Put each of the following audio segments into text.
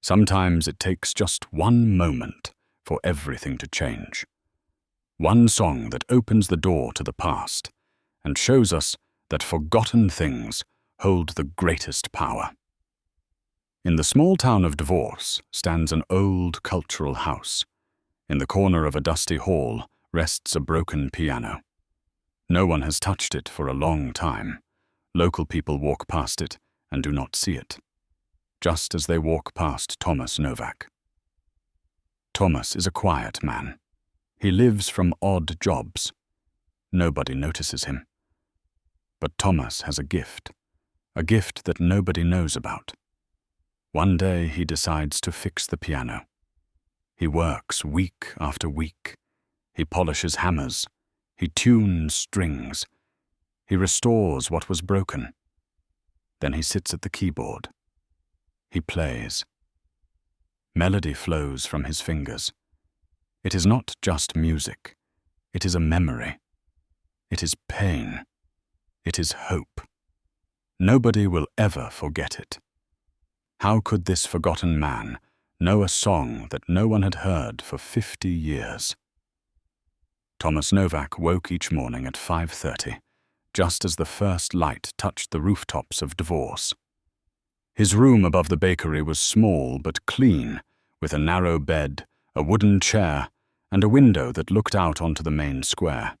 Sometimes it takes just one moment for everything to change. One song that opens the door to the past and shows us that forgotten things hold the greatest power. In the small town of Dvors stands an old cultural house. In the corner of a dusty hall rests a broken piano. No one has touched it for a long time. Local people walk past it and do not see it, just as they walk past Thomas Novak. Thomas is a quiet man. He lives from odd jobs. Nobody notices him. But Thomas has a gift that nobody knows about. One day he decides to fix the piano. He works week after week. He polishes hammers. He tunes strings. He restores what was broken. Then he sits at the keyboard. He plays. Melody flows from his fingers. It is not just music. It is a memory. It is pain. It is hope. Nobody will ever forget it. How could this forgotten man know a song that no one had heard for 50 years? Thomas Novak woke each morning at 5:30, just as the first light touched the rooftops of Dvors. His room above the bakery was small but clean, with a narrow bed, a wooden chair, and a window that looked out onto the main square.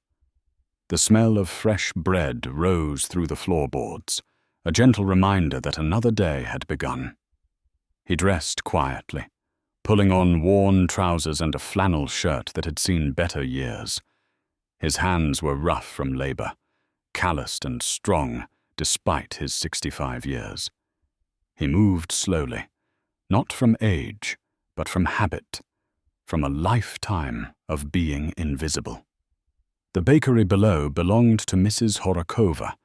The smell of fresh bread rose through the floorboards, a gentle reminder that another day had begun. He dressed quietly, pulling on worn trousers and a flannel shirt that had seen better years. His hands were rough from labor, calloused and strong despite his 65 years. He moved slowly, not from age, but from habit, from a lifetime of being invisible. The bakery below belonged to Mrs. Horakova,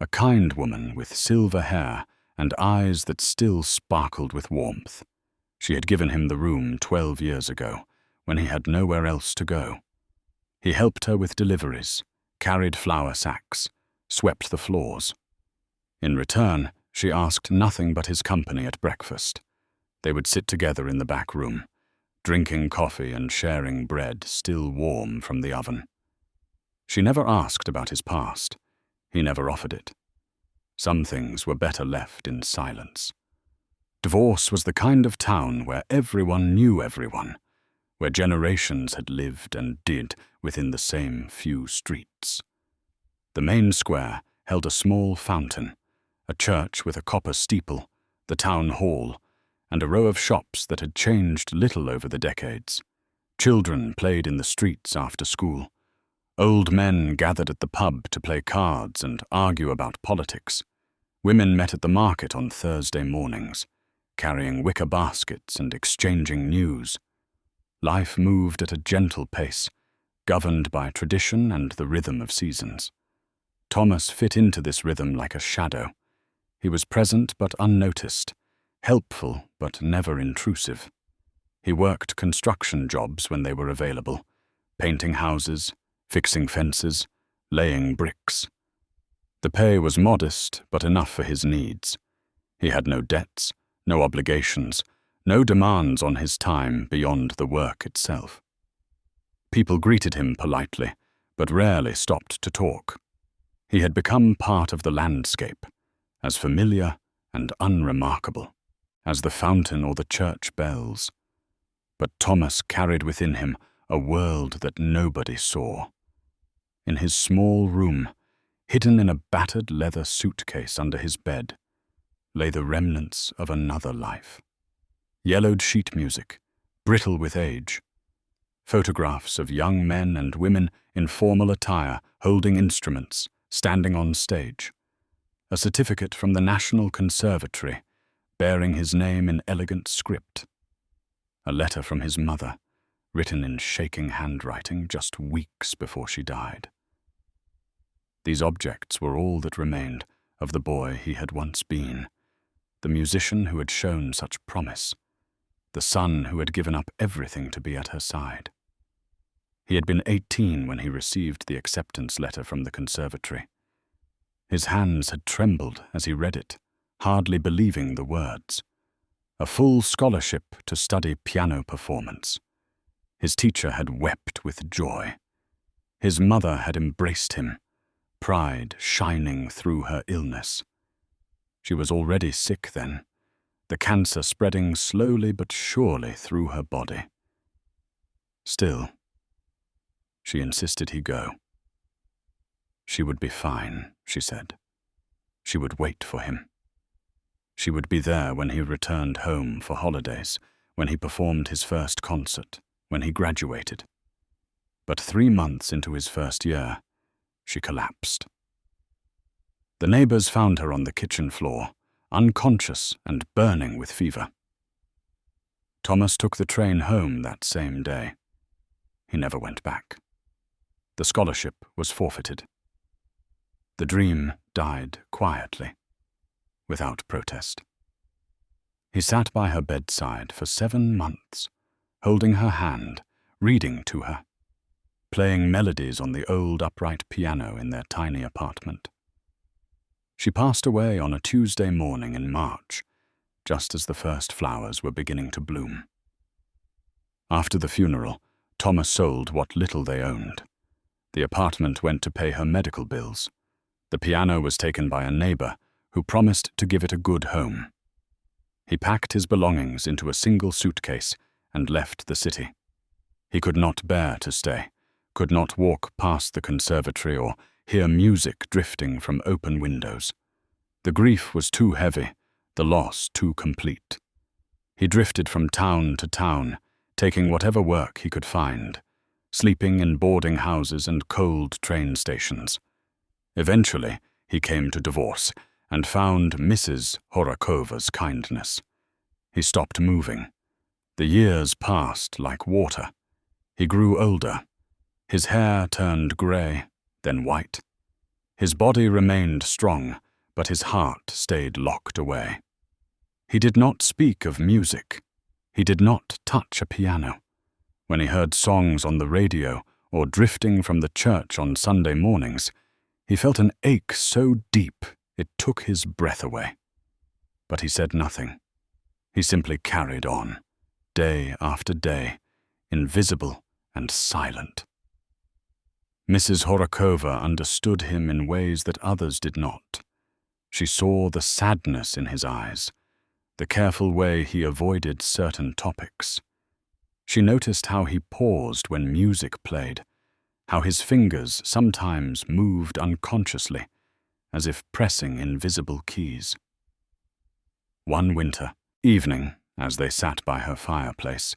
a kind woman with silver hair and eyes that still sparkled with warmth. She had given him the room 12 years ago, when he had nowhere else to go. He helped her with deliveries, carried flour sacks, swept the floors. In return, she asked nothing but his company at breakfast. They would sit together in the back room, drinking coffee and sharing bread still warm from the oven. She never asked about his past. He never offered it. Some things were better left in silence. Dvors was the kind of town where everyone knew everyone, where generations had lived and did within the same few streets. The main square held a small fountain, a church with a copper steeple, the town hall, and a row of shops that had changed little over the decades. Children played in the streets after school. Old men gathered at the pub to play cards and argue about politics. Women met at the market on Thursday mornings, carrying wicker baskets and exchanging news. Life moved at a gentle pace, governed by tradition and the rhythm of seasons. Thomas fit into this rhythm like a shadow. He was present but unnoticed, helpful but never intrusive. He worked construction jobs when they were available, painting houses, fixing fences, laying bricks. The pay was modest, but enough for his needs. He had no debts, no obligations, no demands on his time beyond the work itself. People greeted him politely, but rarely stopped to talk. He had become part of the landscape, as familiar and unremarkable as the fountain or the church bells. But Thomas carried within him a world that nobody saw. In his small room, hidden in a battered leather suitcase under his bed, lay the remnants of another life. Yellowed sheet music, brittle with age. Photographs of young men and women in formal attire, holding instruments, standing on stage. A certificate from the National Conservatory, bearing his name in elegant script. A letter from his mother, written in shaking handwriting just weeks before she died. These objects were all that remained of the boy he had once been, the musician who had shown such promise, the son who had given up everything to be at her side. He had been 18 when he received the acceptance letter from the conservatory. His hands had trembled as he read it, hardly believing the words. a full scholarship to study piano performance. His teacher had wept with joy. His mother had embraced him, pride shining through her illness. She was already sick then, the cancer spreading slowly but surely through her body. Still, she insisted he go. She would be fine, she said. She would wait for him. She would be there when he returned home for holidays, when he performed his first concert, when he graduated. But 3 months into his first year, she collapsed. The neighbors found her on the kitchen floor, unconscious and burning with fever. Thomas took the train home that same day. He never went back. The scholarship was forfeited. The dream died quietly, without protest. He sat by her bedside for 7 months, holding her hand, reading to her, playing melodies on the old upright piano in their tiny apartment. She passed away on a Tuesday morning in March, just as the first flowers were beginning to bloom. After the funeral, Thomas sold what little they owned. The apartment went to pay her medical bills. The piano was taken by a neighbor who promised to give it a good home. He packed his belongings into a single suitcase and left the city. He could not bear to stay, could not walk past the conservatory or hear music drifting from open windows. The grief was too heavy, the loss too complete. He drifted from town to town, taking whatever work he could find, sleeping in boarding houses and cold train stations. Eventually, he came to divorce and found Mrs. Horakova's kindness. He stopped moving. The years passed like water. He grew older. His hair turned grey, then white. His body remained strong, but his heart stayed locked away. He did not speak of music. He did not touch a piano. When he heard songs on the radio or drifting from the church on Sunday mornings, he felt an ache so deep it took his breath away. But he said nothing. He simply carried on, day after day, invisible and silent. Mrs. Horakova understood him in ways that others did not. She saw the sadness in his eyes, the careful way he avoided certain topics. She noticed how he paused when music played, how his fingers sometimes moved unconsciously, as if pressing invisible keys. One winter evening, as they sat by her fireplace,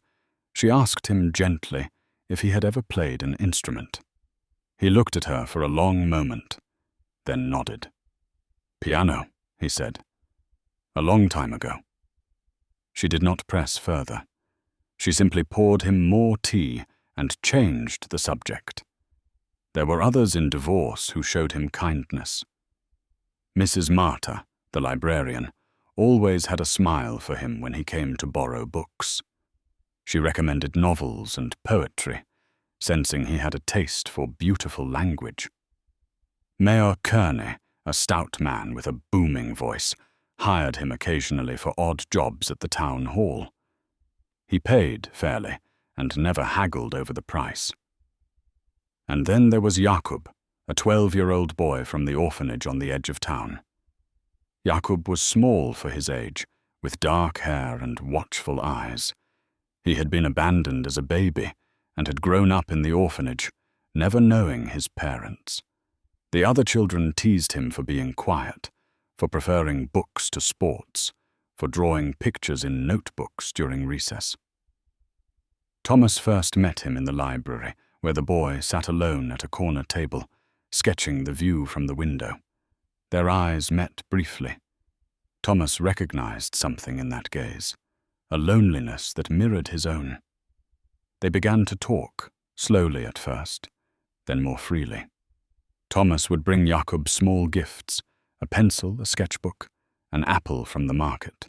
she asked him gently if he had ever played an instrument. He looked at her for a long moment, then nodded. "Piano," he said. "A long time ago." She did not press further. She simply poured him more tea and changed the subject. There were others in divorce who showed him kindness. Mrs. Marta, the librarian, always had a smile for him when he came to borrow books. She recommended novels and poetry, sensing he had a taste for beautiful language. Mayor Kearney, a stout man with a booming voice, hired him occasionally for odd jobs at the town hall. He paid fairly and never haggled over the price. And then there was Jakub, a 12-year-old boy from the orphanage on the edge of town. Jakub was small for his age, with dark hair and watchful eyes. He had been abandoned as a baby and had grown up in the orphanage, never knowing his parents. The other children teased him for being quiet, for preferring books to sports, for drawing pictures in notebooks during recess. Thomas first met him in the library, where the boy sat alone at a corner table, sketching the view from the window. Their eyes met briefly. Thomas recognized something in that gaze, a loneliness that mirrored his own. They began to talk, slowly at first, then more freely. Thomas would bring Jakub small gifts, a pencil, a sketchbook, an apple from the market.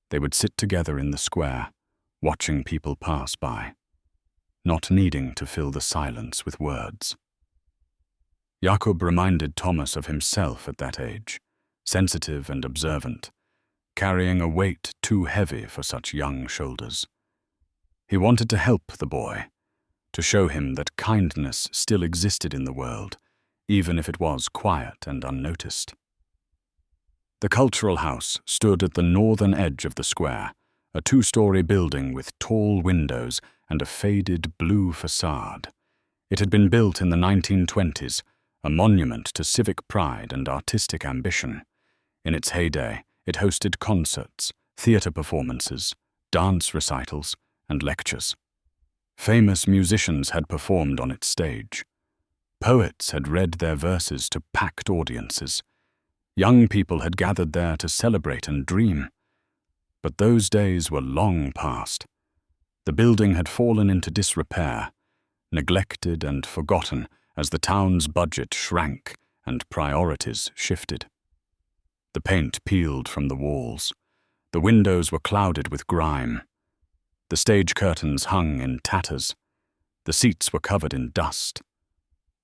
They would sit together in the square, watching people pass by, not needing to fill the silence with words. Jakub reminded Thomas of himself at that age, sensitive and observant, carrying a weight too heavy for such young shoulders. He wanted to help the boy, to show him that kindness still existed in the world, even if it was quiet and unnoticed. The Cultural House stood at the northern edge of the square, a two-story building with tall windows and a faded blue facade. It had been built in the 1920s, a monument to civic pride and artistic ambition. In its heyday, it hosted concerts, theatre performances, dance recitals, and lectures. Famous musicians had performed on its stage. Poets had read their verses to packed audiences. Young people had gathered there to celebrate and dream. But those days were long past. The building had fallen into disrepair, neglected and forgotten as the town's budget shrank and priorities shifted. The paint peeled from the walls. The windows were clouded with grime. The stage curtains hung in tatters. The seats were covered in dust.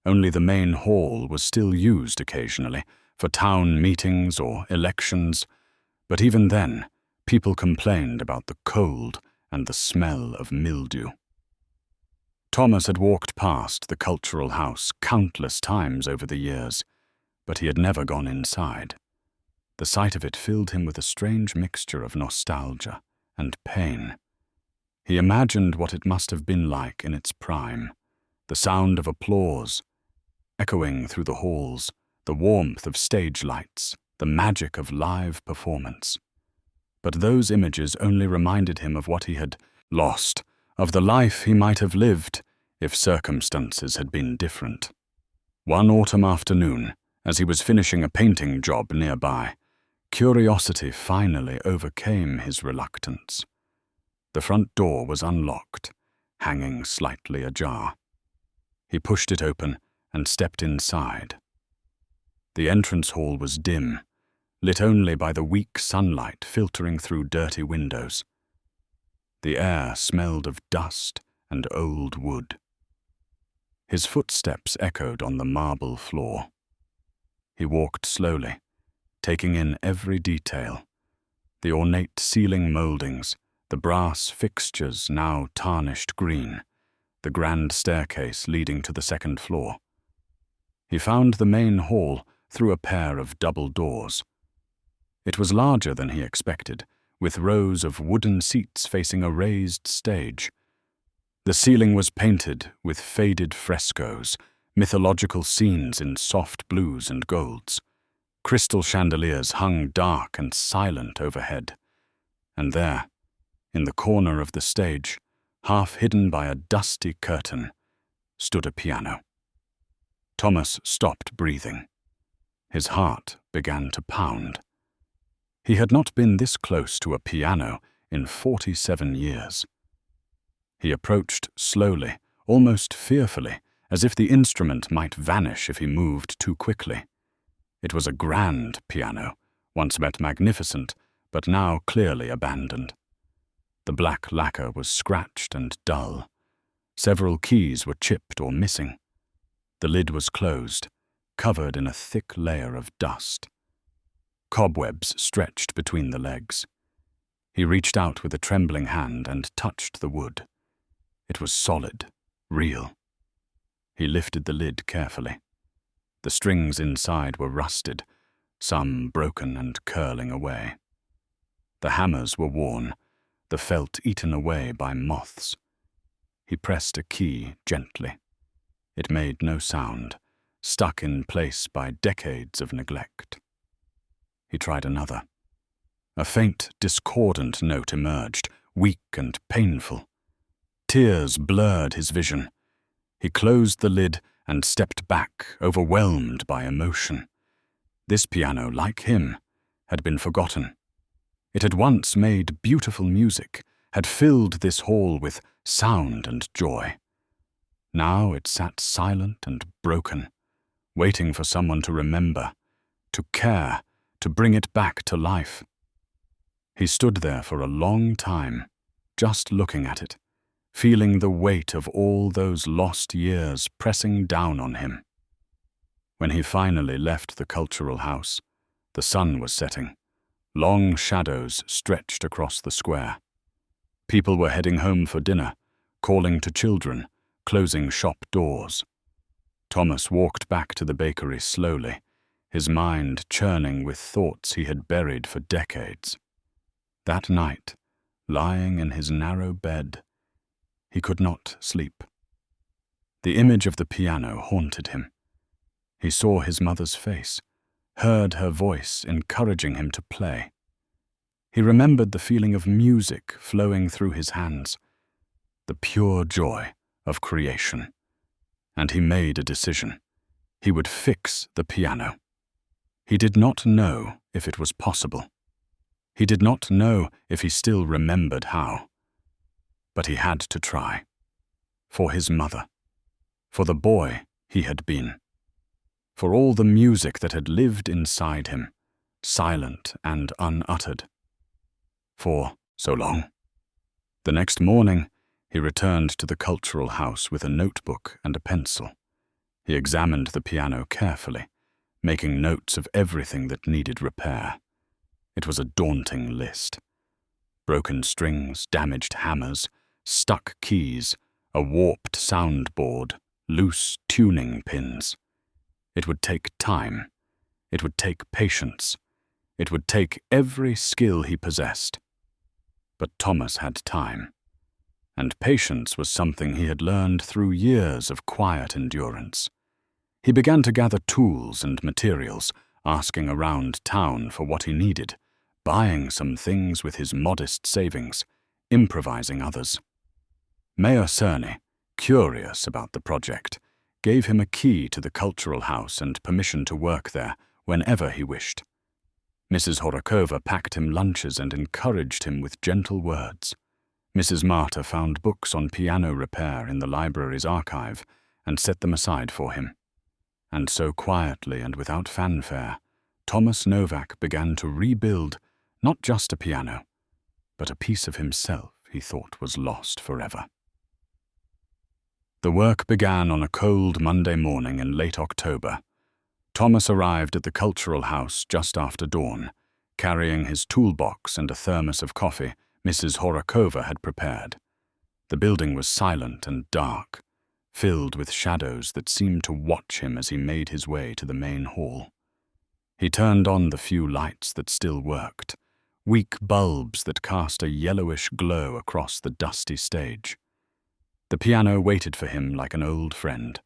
Only the main hall was still used occasionally for town meetings or elections, but even then, people complained about the cold and the smell of mildew. Thomas had walked past the Cultural House countless times over the years, but he had never gone inside. The sight of it filled him with a strange mixture of nostalgia and pain. He imagined what it must have been like in its prime, the sound of applause echoing through the halls, the warmth of stage lights, the magic of live performance. But those images only reminded him of what he had lost, of the life he might have lived if circumstances had been different. One autumn afternoon, as he was finishing a painting job nearby, curiosity finally overcame his reluctance. The front door was unlocked, hanging slightly ajar. He pushed it open and stepped inside. The entrance hall was dim, lit only by the weak sunlight filtering through dirty windows. The air smelled of dust and old wood. His footsteps echoed on the marble floor. He walked slowly, taking in every detail: the ornate ceiling moldings, the brass fixtures now tarnished green, the grand staircase leading to the second floor. He found the main hall through a pair of double doors. It was larger than he expected, with rows of wooden seats facing a raised stage. The ceiling was painted with faded frescoes, mythological scenes in soft blues and golds. Crystal chandeliers hung dark and silent overhead. And there, in the corner of the stage, half hidden by a dusty curtain, stood a piano. Thomas stopped breathing. His heart began to pound. He had not been this close to a piano in 47 years. He approached slowly, almost fearfully, as if the instrument might vanish if he moved too quickly. It was a grand piano, once magnificent, but now clearly abandoned. The black lacquer was scratched and dull. Several keys were chipped or missing. The lid was closed, covered in a thick layer of dust. Cobwebs stretched between the legs. He reached out with a trembling hand and touched the wood. It was solid, real. He lifted the lid carefully. The strings inside were rusted, some broken and curling away. The hammers were worn, the felt eaten away by moths. He pressed a key gently. It made no sound, stuck in place by decades of neglect. He tried another. A faint, discordant note emerged, weak and painful. Tears blurred his vision. He closed the lid and stepped back, overwhelmed by emotion. This piano, like him, had been forgotten. It had once made beautiful music, had filled this hall with sound and joy. Now it sat silent and broken, waiting for someone to remember, to care, to bring it back to life. He stood there for a long time, just looking at it, feeling the weight of all those lost years pressing down on him. When he finally left the Cultural House, the sun was setting, Long shadows stretched across the square. People were heading home for dinner, calling to children, closing shop doors. Thomas walked back to the bakery slowly, his mind churning with thoughts he had buried for decades. That night, lying in his narrow bed, he could not sleep. The image of the piano haunted him. He saw his mother's face, heard her voice encouraging him to play. He remembered the feeling of music flowing through his hands, the pure joy of creation. And he made a decision. He would fix the piano. He did not know if it was possible. He did not know if he still remembered how. But he had to try. For his mother. For the boy he had been. For all the music that had lived inside him, silent and unuttered. For so long. The next morning, he returned to the cultural house with a notebook and a pencil. He examined the piano carefully, making notes of everything that needed repair. It was a daunting list. Broken strings, damaged hammers, stuck keys, a warped soundboard, loose tuning pins. It would take time. It would take patience. It would take every skill he possessed. But Thomas had time. And patience was something he had learned through years of quiet endurance. He began to gather tools and materials, asking around town for what he needed, buying some things with his modest savings, improvising others. Mayor Cerny, curious about the project, gave him a key to the cultural house and permission to work there whenever he wished. Mrs. Horakova packed him lunches and encouraged him with gentle words. Mrs. Marta found books on piano repair in the library's archive and set them aside for him. And so quietly and without fanfare, Thomas Novak began to rebuild not just a piano, but a piece of himself he thought was lost forever. The work began on a cold Monday morning in late October. Thomas arrived at the cultural house just after dawn, carrying his toolbox and a thermos of coffee Mrs. Horakova had prepared. The building was silent and dark, filled with shadows that seemed to watch him as he made his way to the main hall. He turned on the few lights that still worked, weak bulbs that cast a yellowish glow across the dusty stage. The piano waited for him like an old friend,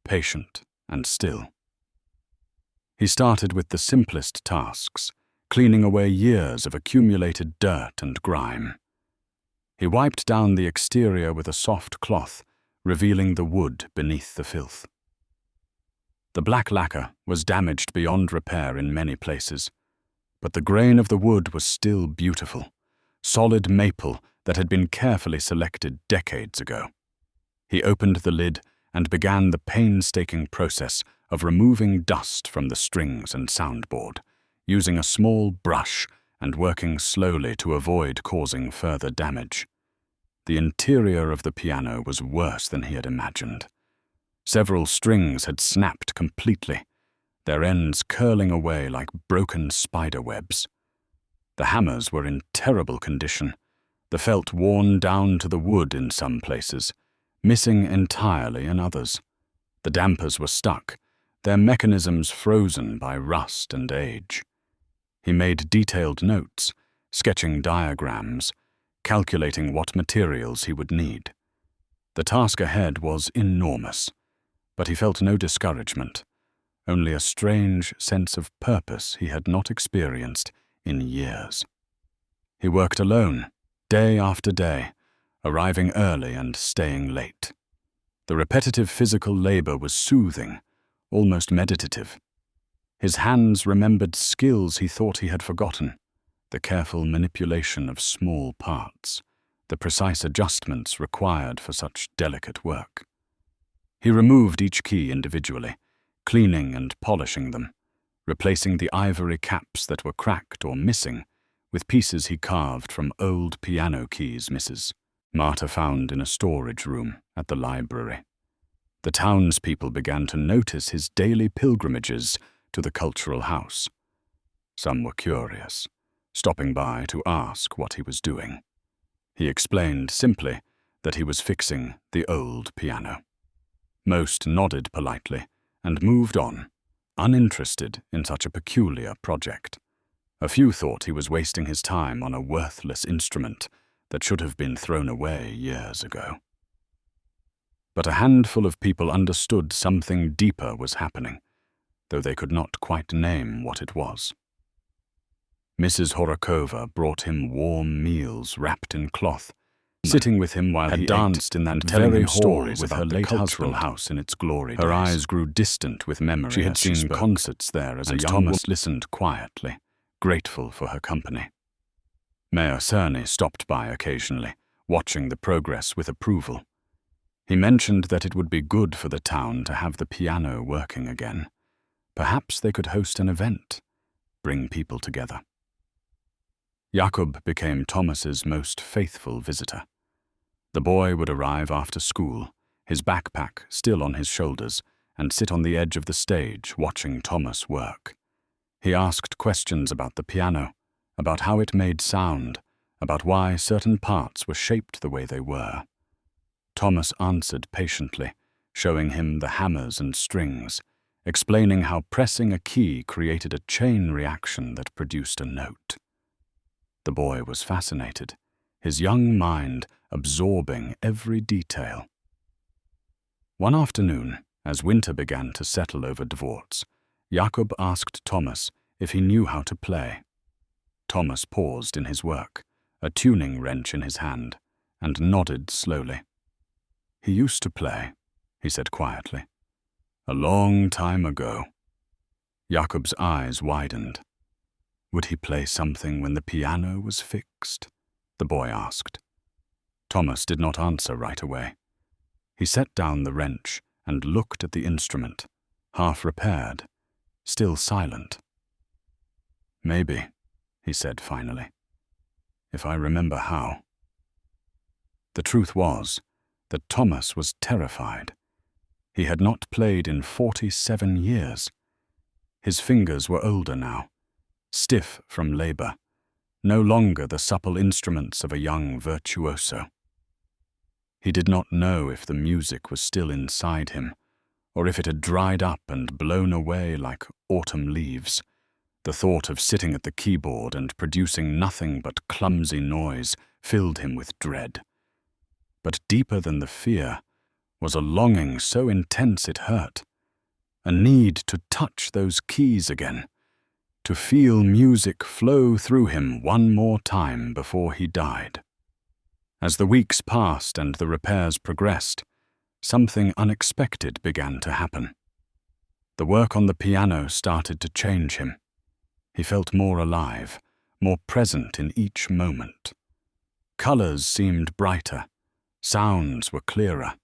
patient and still. He started with the simplest tasks, cleaning away years of accumulated dirt and grime. He wiped down the exterior with a soft cloth, revealing the wood beneath the filth. The black lacquer was damaged beyond repair in many places, but the grain of the wood was still beautiful, solid maple that had been carefully selected decades ago. He opened the lid and began the painstaking process of removing dust from the strings and soundboard, using a small brush and working slowly to avoid causing further damage. The interior of the piano was worse than he had imagined. Several strings had snapped completely, their ends curling away like broken spider webs. The hammers were in terrible condition, the felt worn down to the wood in some places, missing entirely in others. The dampers were stuck, their mechanisms frozen by rust and age. He made detailed notes, sketching diagrams, calculating what materials he would need. The task ahead was enormous, but he felt no discouragement, only a strange sense of purpose he had not experienced in years. He worked alone, day after day, arriving early and staying late. The repetitive physical labor was soothing, almost meditative. His hands remembered skills he thought he had forgotten, the careful manipulation of small parts, the precise adjustments required for such delicate work. He removed each key individually, cleaning and polishing them, replacing the ivory caps that were cracked or missing with pieces he carved from old piano keys Mrs. Marta found in a storage room at the library. The townspeople began to notice his daily pilgrimages to the cultural house. Some were curious, stopping by to ask what he was doing. He explained simply that he was fixing the old piano. Most nodded politely and moved on, uninterested in such a peculiar project. A few thought he was wasting his time on a worthless instrument that should have been thrown away years ago. But a handful of people understood something deeper was happening, though they could not quite name what it was. Mrs. Horakova brought him warm meals wrapped in cloth, sitting with him while he danced in that very hall with her late husband house in its glory days. Her eyes grew distant with memory. She had seen concerts there as a young woman. Thomas listened quietly, grateful for her company. Mayor Cerny stopped by occasionally, watching the progress with approval. He mentioned that it would be good for the town to have the piano working again. Perhaps they could host an event, bring people together. Jakub became Thomas's most faithful visitor. The boy would arrive after school, his backpack still on his shoulders, and sit on the edge of the stage watching Thomas work. He asked questions about the piano, about how it made sound, about why certain parts were shaped the way they were. Thomas answered patiently, showing him the hammers and strings, explaining how pressing a key created a chain reaction that produced a note. The boy was fascinated, his young mind absorbing every detail. One afternoon, as winter began to settle over Dvorts, Jakub asked Thomas if he knew how to play. Thomas paused in his work, a tuning wrench in his hand, and nodded slowly. "He used to play," he said quietly. "A long time ago." Jakub's eyes widened. Would he play something when the piano was fixed? The boy asked. Thomas did not answer right away. He set down the wrench and looked at the instrument, half repaired, still silent. "Maybe," he said finally, "if I remember how." The truth was that Thomas was terrified. He had not played in 47 years. His fingers were older now, stiff from labor, no longer the supple instruments of a young virtuoso. He did not know if the music was still inside him, or if it had dried up and blown away like autumn leaves. The thought of sitting at the keyboard and producing nothing but clumsy noise filled him with dread. But deeper than the fear was a longing so intense it hurt, a need to touch those keys again, to feel music flow through him one more time before he died. As the weeks passed and the repairs progressed, something unexpected began to happen. The work on the piano started to change him. He felt more alive, more present in each moment. Colors seemed brighter, sounds were clearer.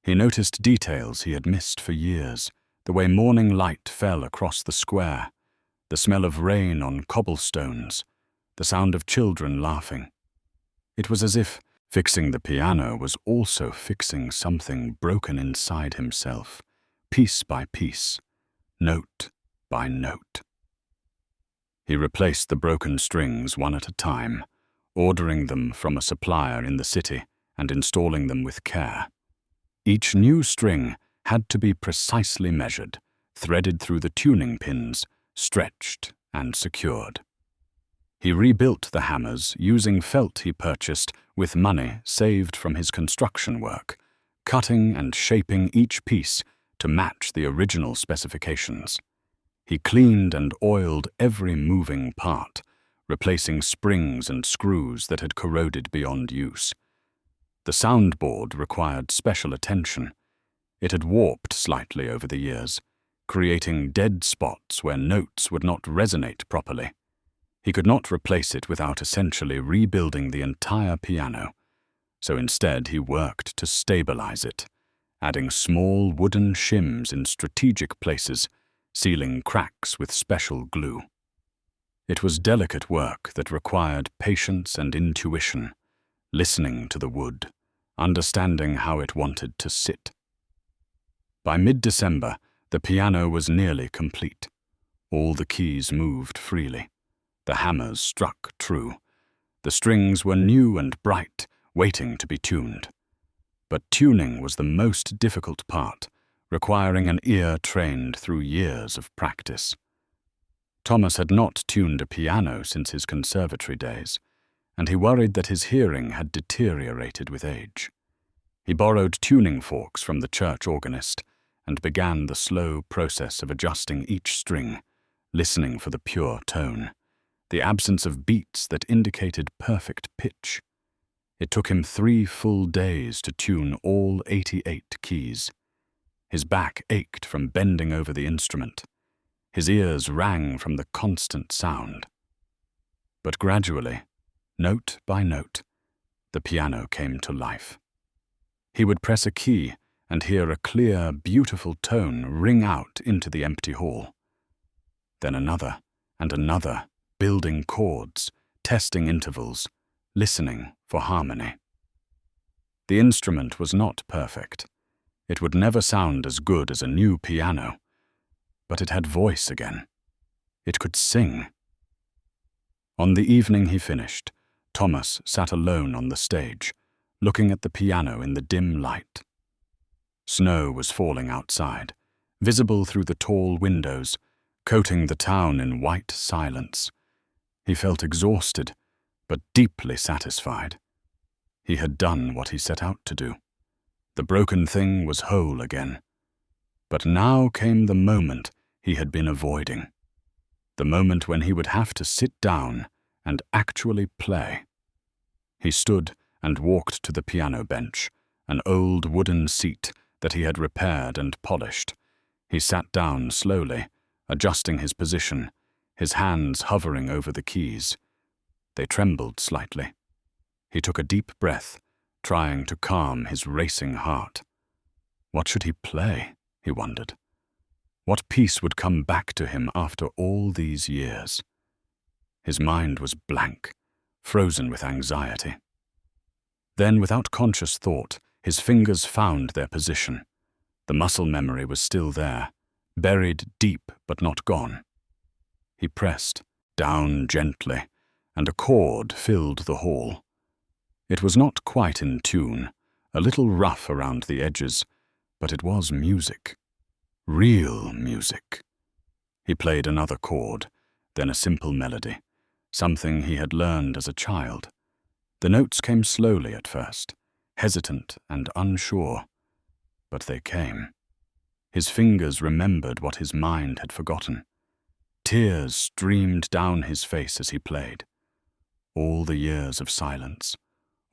He noticed details he had missed for years, the way morning light fell across the square, the smell of rain on cobblestones, the sound of children laughing. It was as if fixing the piano was also fixing something broken inside himself, piece by piece, note by note. He replaced the broken strings one at a time, ordering them from a supplier in the city and installing them with care. Each new string had to be precisely measured, threaded through the tuning pins, stretched and secured. He rebuilt the hammers using felt he purchased with money saved from his construction work, cutting and shaping each piece to match the original specifications. He cleaned and oiled every moving part, replacing springs and screws that had corroded beyond use. The soundboard required special attention. It had warped slightly over the years, creating dead spots where notes would not resonate properly. He could not replace it without essentially rebuilding the entire piano, so instead he worked to stabilize it, adding small wooden shims in strategic places, sealing cracks with special glue. It was delicate work that required patience and intuition, listening to the wood, understanding how it wanted to sit. By mid-December, the piano was nearly complete. All the keys moved freely. The hammers struck true. The strings were new and bright, waiting to be tuned. But tuning was the most difficult part, requiring an ear trained through years of practice. Thomas had not tuned a piano since his conservatory days, and he worried that his hearing had deteriorated with age. He borrowed tuning forks from the church organist and began the slow process of adjusting each string, listening for the pure tone, the absence of beats that indicated perfect pitch. It took him 3 full days to tune all 88 keys. His back ached from bending over the instrument. His ears rang from the constant sound. But gradually, note by note, the piano came to life. He would press a key and hear a clear, beautiful tone ring out into the empty hall. Then another and another, building chords, testing intervals, listening for harmony. The instrument was not perfect. It would never sound as good as a new piano, but it had voice again. It could sing. On the evening he finished, Thomas sat alone on the stage, looking at the piano in the dim light. Snow was falling outside, visible through the tall windows, coating the town in white silence. He felt exhausted, but deeply satisfied. He had done what he set out to do. The broken thing was whole again. But now came the moment he had been avoiding. The moment when he would have to sit down and actually play. He stood and walked to the piano bench, an old wooden seat that he had repaired and polished. He sat down slowly, adjusting his position, his hands hovering over the keys. They trembled slightly. He took a deep breath, trying to calm his racing heart. What should he play, he wondered. What piece would come back to him after all these years? His mind was blank, frozen with anxiety. Then, without conscious thought, his fingers found their position. The muscle memory was still there, buried deep but not gone. He pressed, down gently, and a chord filled the hall. It was not quite in tune, a little rough around the edges, but it was music. Real music. He played another chord, then a simple melody, something he had learned as a child. The notes came slowly at first, hesitant and unsure, but they came. His fingers remembered what his mind had forgotten. Tears streamed down his face as he played. All the years of silence,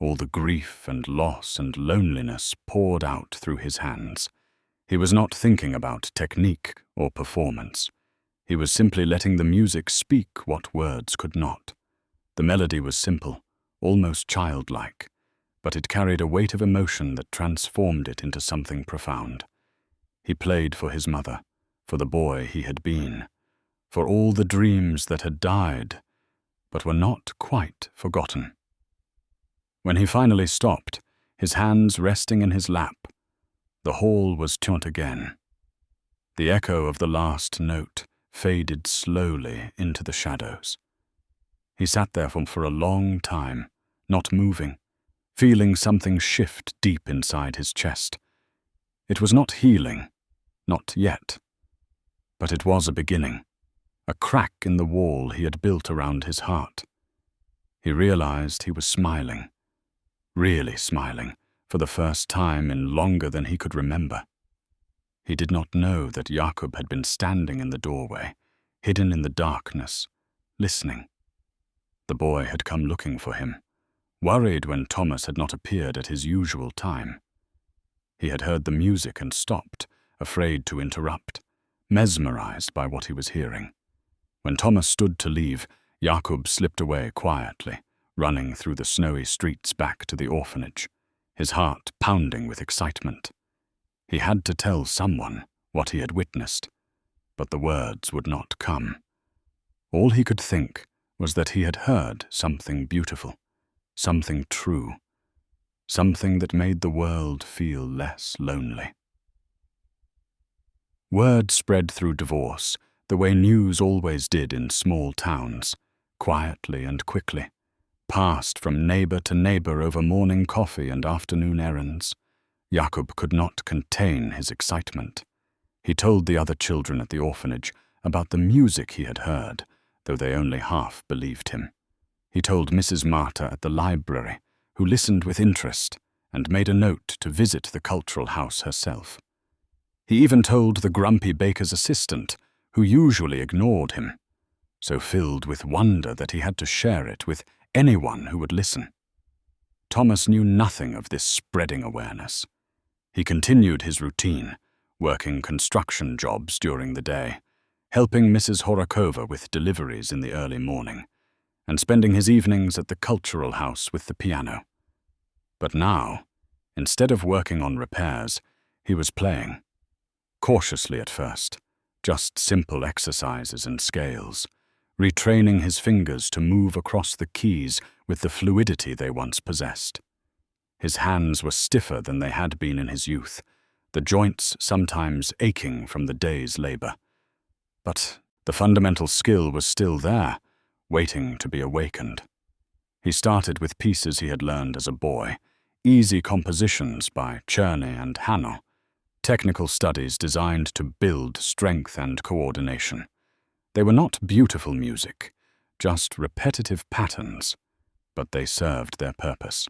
all the grief and loss and loneliness poured out through his hands. He was not thinking about technique or performance. He was simply letting the music speak what words could not. The melody was simple, almost childlike, but it carried a weight of emotion that transformed it into something profound. He played for his mother, for the boy he had been, for all the dreams that had died, but were not quite forgotten. When he finally stopped, his hands resting in his lap, the hall was tuned again. The echo of the last note faded slowly into the shadows. He sat there for a long time, not moving, feeling something shift deep inside his chest. It was not healing, not yet, but it was a beginning, a crack in the wall he had built around his heart. He realized he was smiling, really smiling, for the first time in longer than he could remember. He did not know that Jakob had been standing in the doorway, hidden in the darkness, listening. The boy had come looking for him, worried when Thomas had not appeared at his usual time. He had heard the music and stopped, afraid to interrupt, mesmerized by what he was hearing. When Thomas stood to leave, Jakob slipped away quietly, running through the snowy streets back to the orphanage, his heart pounding with excitement. He had to tell someone what he had witnessed, but the words would not come. All he could think was that he had heard something beautiful, something true, something that made the world feel less lonely. Word spread through divorce, the way news always did in small towns. quietly and quickly, passed from neighbor to neighbor over morning coffee and afternoon errands. Jakub could not contain his excitement. He told the other children at the orphanage about the music he had heard, though they only half believed him. He told Mrs. Marta at the library, who listened with interest and made a note to visit the cultural house herself. He even told the grumpy baker's assistant, who usually ignored him, so filled with wonder that he had to share it with anyone who would listen. Thomas knew nothing of this spreading awareness. He continued his routine, working construction jobs during the day, helping Mrs. Horakova with deliveries in the early morning, and spending his evenings at the cultural house with the piano. But now, instead of working on repairs, he was playing. Cautiously at first, just simple exercises and scales, retraining his fingers to move across the keys with the fluidity they once possessed. His hands were stiffer than they had been in his youth, the joints sometimes aching from the day's labor. But the fundamental skill was still there, waiting to be awakened. He started with pieces he had learned as a boy, easy compositions by Czerny and Hanno, technical studies designed to build strength and coordination. They were not beautiful music, just repetitive patterns, but they served their purpose.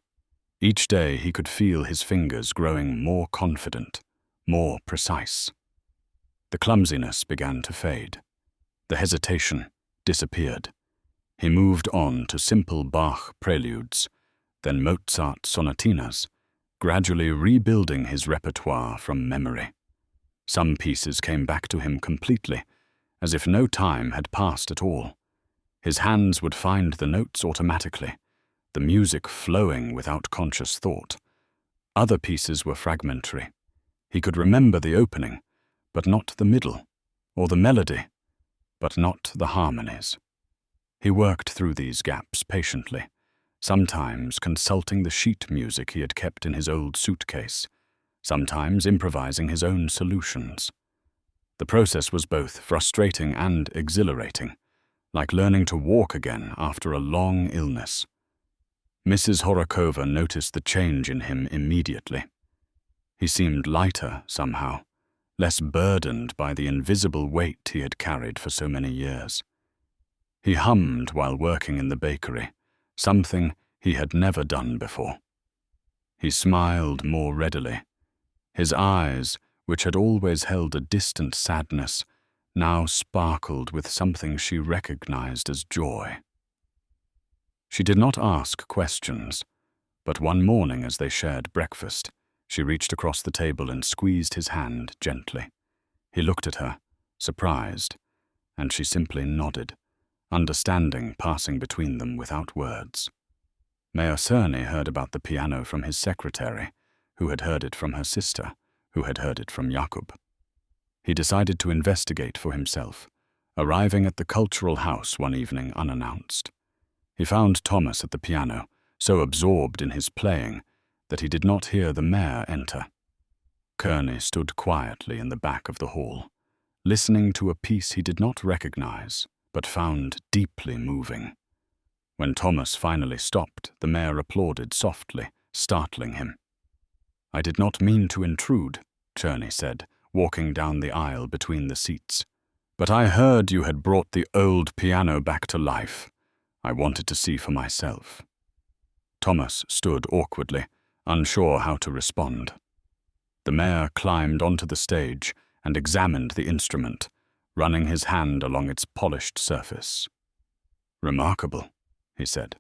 Each day he could feel his fingers growing more confident, more precise. The clumsiness began to fade. The hesitation disappeared. He moved on to simple Bach preludes, then Mozart sonatinas, gradually rebuilding his repertoire from memory. Some pieces came back to him completely, as if no time had passed at all. His hands would find the notes automatically, the music flowing without conscious thought. Other pieces were fragmentary. He could remember the opening, but not the middle, or the melody, but not the harmonies. He worked through these gaps patiently, sometimes consulting the sheet music he had kept in his old suitcase, sometimes improvising his own solutions. The process was both frustrating and exhilarating, like learning to walk again after a long illness. Mrs. Horakova noticed the change in him immediately. He seemed lighter somehow, less burdened by the invisible weight he had carried for so many years. He hummed while working in the bakery, something he had never done before. He smiled more readily. His eyes, which had always held a distant sadness, now sparkled with something she recognized as joy. She did not ask questions, but one morning as they shared breakfast, she reached across the table and squeezed his hand gently. He looked at her, surprised, and she simply nodded, understanding passing between them without words. Mayor Cerny heard about the piano from his secretary, who had heard it from her sister, who had heard it from Jakub. He decided to investigate for himself, arriving at the cultural house one evening unannounced. He found Thomas at the piano, so absorbed in his playing that he did not hear the mayor enter. Kearney stood quietly in the back of the hall, listening to a piece he did not recognize, but found deeply moving. When Thomas finally stopped, the mayor applauded softly, startling him. "I did not mean to intrude," Czerny said, walking down the aisle between the seats. "But I heard you had brought the old piano back to life. I wanted to see for myself." Thomas stood awkwardly, unsure how to respond. The mayor climbed onto the stage and examined the instrument, running his hand along its polished surface. "Remarkable," he said.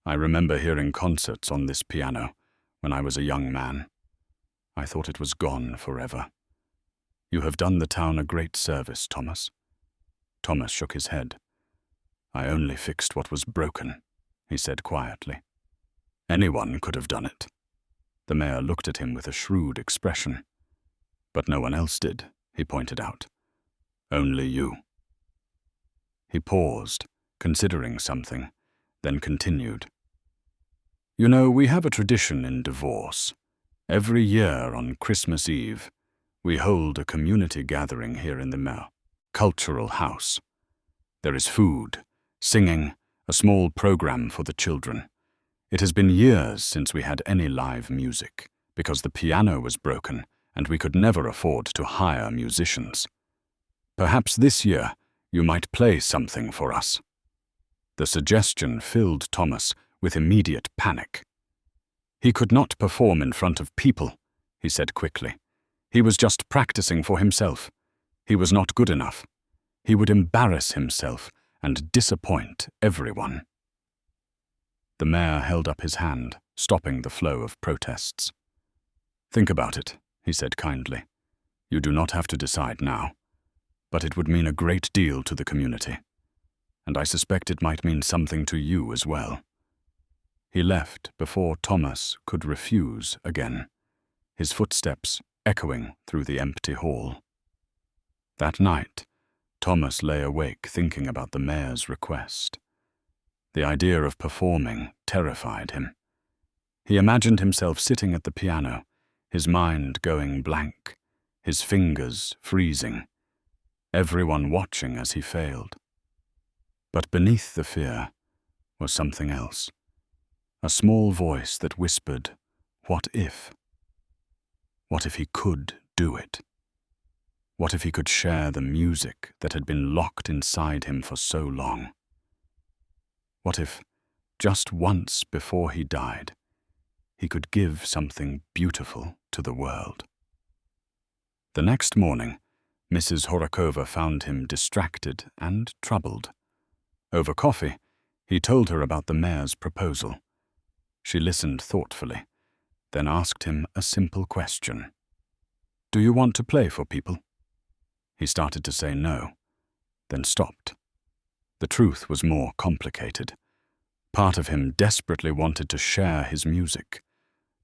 "I remember hearing concerts on this piano when I was a young man. I thought it was gone forever. You have done the town a great service, Thomas." Thomas shook his head. "I only fixed what was broken," he said quietly. "Anyone could have done it." The mayor looked at him with a shrewd expression. "But no one else did," he pointed out. "Only you." He paused, considering something, then continued. "You know, we have a tradition in divorce. Every year on Christmas Eve, we hold a community gathering here in the cultural house. There is food, singing, a small program for the children. It has been years since we had any live music, because the piano was broken and we could never afford to hire musicians. Perhaps this year you might play something for us." The suggestion filled Thomas with immediate panic. "He could not perform in front of people," he said quickly. "He was just practicing for himself. He was not good enough. He would embarrass himself and disappoint everyone." The mayor held up his hand, stopping the flow of protests. "Think about it," he said kindly. "You do not have to decide now, but it would mean a great deal to the community, and I suspect it might mean something to you as well." He left before Thomas could refuse again, his footsteps echoing through the empty hall. That night, Thomas lay awake thinking about the mayor's request. The idea of performing terrified him. He imagined himself sitting at the piano, his mind going blank, his fingers freezing, everyone watching as he failed. But beneath the fear was something else, a small voice that whispered, "What if? What if he could do it? What if he could share the music that had been locked inside him for so long? What if, just once before he died, he could give something beautiful to the world?" The next morning, Mrs. Horakova found him distracted and troubled. Over coffee, he told her about the mayor's proposal. She listened thoughtfully, then asked him a simple question. "Do you want to play for people?" He started to say no, then stopped. The truth was more complicated. Part of him desperately wanted to share his music,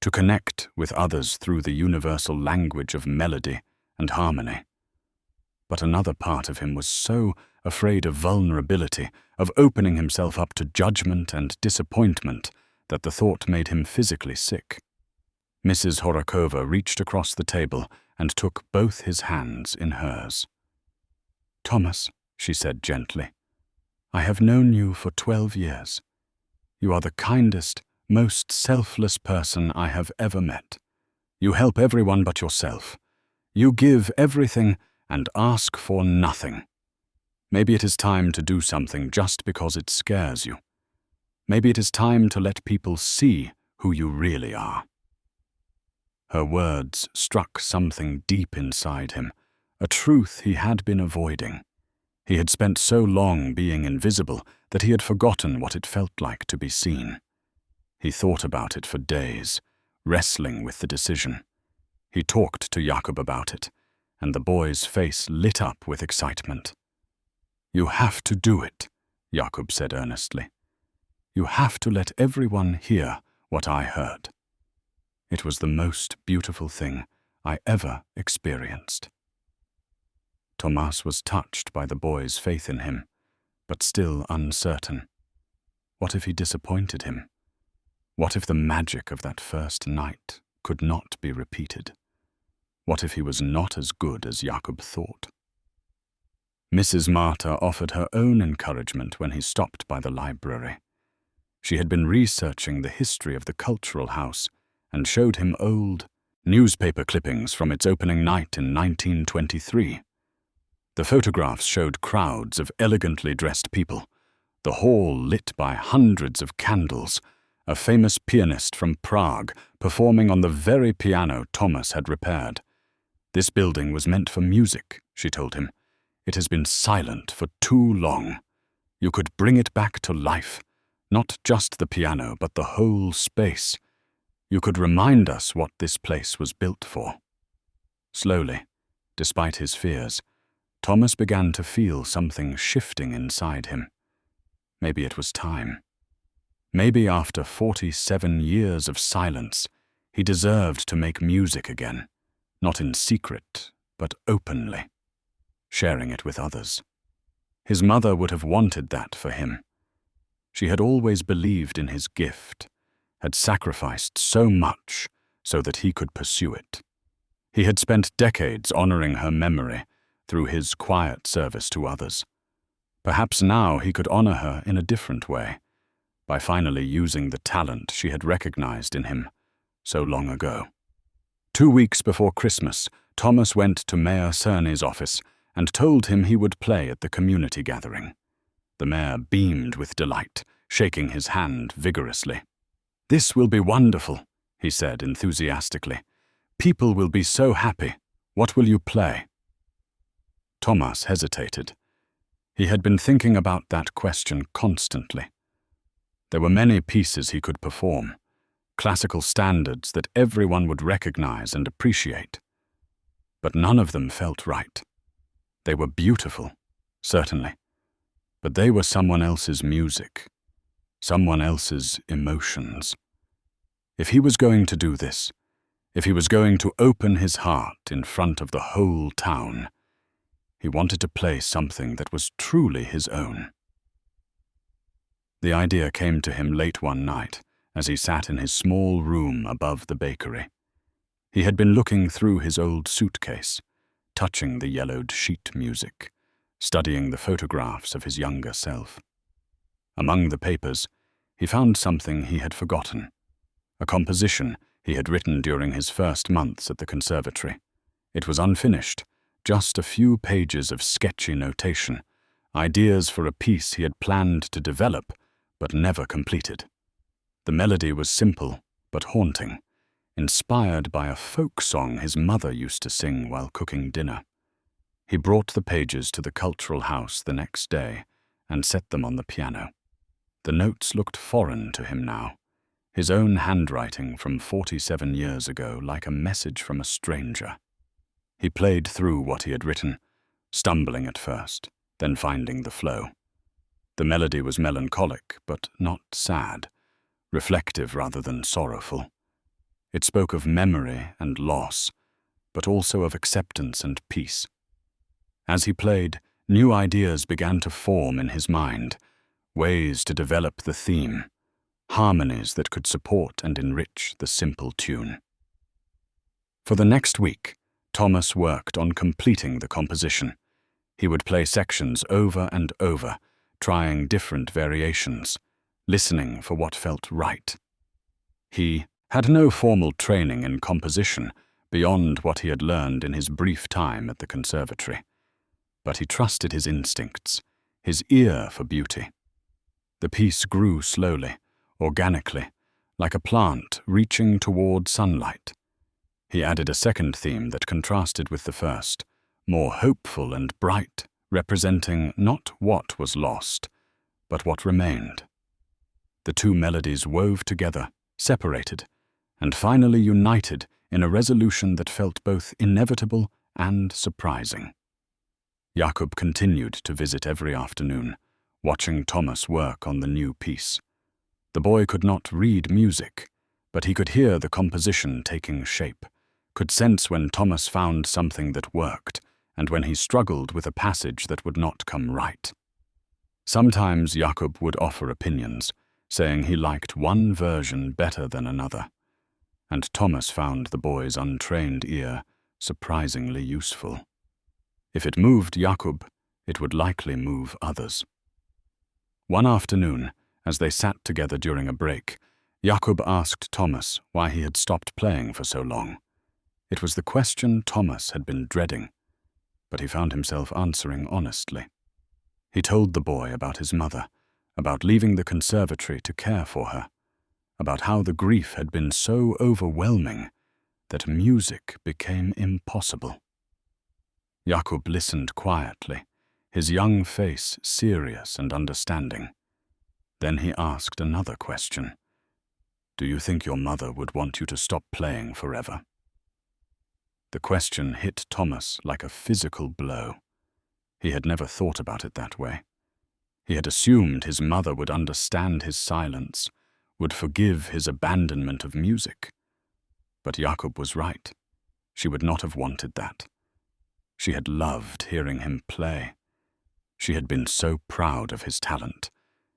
to connect with others through the universal language of melody and harmony. But another part of him was so afraid of vulnerability, of opening himself up to judgment and disappointment, that the thought made him physically sick. Mrs. Horakova reached across the table and took both his hands in hers. "Thomas," she said gently, "I have known you for 12 years. You are the kindest, most selfless person I have ever met. You help everyone but yourself. You give everything and ask for nothing. Maybe it is time to do something just because it scares you. Maybe it is time to let people see who you really are." Her words struck something deep inside him, a truth he had been avoiding. He had spent so long being invisible that he had forgotten what it felt like to be seen. He thought about it for days, wrestling with the decision. He talked to Jakob about it, and the boy's face lit up with excitement. "You have to do it," Jakob said earnestly. "You have to let everyone hear what I heard. It was the most beautiful thing I ever experienced." Thomas was touched by the boy's faith in him, but still uncertain. What if he disappointed him? What if the magic of that first night could not be repeated? What if he was not as good as Jakob thought? Mrs. Marta offered her own encouragement when he stopped by the library. She had been researching the history of the cultural house and showed him old newspaper clippings from its opening night in 1923. The photographs showed crowds of elegantly dressed people, the hall lit by hundreds of candles, a famous pianist from Prague performing on the very piano Thomas had repaired. "This building was meant for music," she told him. "It has been silent for too long. You could bring it back to life, not just the piano, but the whole space. You could remind us what this place was built for." Slowly, despite his fears, Thomas began to feel something shifting inside him. Maybe it was time. Maybe after 47 years of silence, he deserved to make music again, not in secret, but openly, sharing it with others. His mother would have wanted that for him. She had always believed in his gift, had sacrificed so much so that he could pursue it. He had spent decades honoring her memory through his quiet service to others. Perhaps now he could honor her in a different way, by finally using the talent she had recognized in him so long ago. 2 weeks before Christmas, Thomas went to Mayor Cerny's office and told him he would play at the community gathering. The mayor beamed with delight, shaking his hand vigorously. "This will be wonderful," he said enthusiastically. "People will be so happy. What will you play?" Thomas hesitated. He had been thinking about that question constantly. There were many pieces he could perform, classical standards that everyone would recognize and appreciate. But none of them felt right. They were beautiful, certainly, but they were someone else's music, someone else's emotions. If he was going to do this, if he was going to open his heart in front of the whole town, he wanted to play something that was truly his own. The idea came to him late one night as he sat in his small room above the bakery. He had been looking through his old suitcase, touching the yellowed sheet music, studying the photographs of his younger self. Among the papers, he found something he had forgotten, a composition he had written during his first months at the conservatory. It was unfinished, just a few pages of sketchy notation, ideas for a piece he had planned to develop but never completed. The melody was simple but haunting, inspired by a folk song his mother used to sing while cooking dinner. He brought the pages to the cultural house the next day and set them on the piano. The notes looked foreign to him now, his own handwriting from 47 years ago like a message from a stranger. He played through what he had written, stumbling at first, then finding the flow. The melody was melancholic, but not sad, reflective rather than sorrowful. It spoke of memory and loss, but also of acceptance and peace. As he played, new ideas began to form in his mind, ways to develop the theme, harmonies that could support and enrich the simple tune. For the next week, Thomas worked on completing the composition. He would play sections over and over, trying different variations, listening for what felt right. He had no formal training in composition beyond what he had learned in his brief time at the conservatory, but he trusted his instincts, his ear for beauty. The piece grew slowly, organically, like a plant reaching toward sunlight. He added a second theme that contrasted with the first, more hopeful and bright, representing not what was lost, but what remained. The two melodies wove together, separated, and finally united in a resolution that felt both inevitable and surprising. Jakob continued to visit every afternoon, watching Thomas work on the new piece. The boy could not read music, but he could hear the composition taking shape, could sense when Thomas found something that worked, and when he struggled with a passage that would not come right. Sometimes Jakob would offer opinions, saying he liked one version better than another, and Thomas found the boy's untrained ear surprisingly useful. If it moved Jakob, it would likely move others. One afternoon, as they sat together during a break, Jakob asked Thomas why he had stopped playing for so long. It was the question Thomas had been dreading, but he found himself answering honestly. He told the boy about his mother, about leaving the conservatory to care for her, about how the grief had been so overwhelming that music became impossible. Jakob listened quietly, his young face serious and understanding. Then he asked another question. "Do you think your mother would want you to stop playing forever?" The question hit Thomas like a physical blow. He had never thought about it that way. He had assumed his mother would understand his silence, would forgive his abandonment of music. But Jakob was right. She would not have wanted that. She had loved hearing him play. She had been so proud of his talent.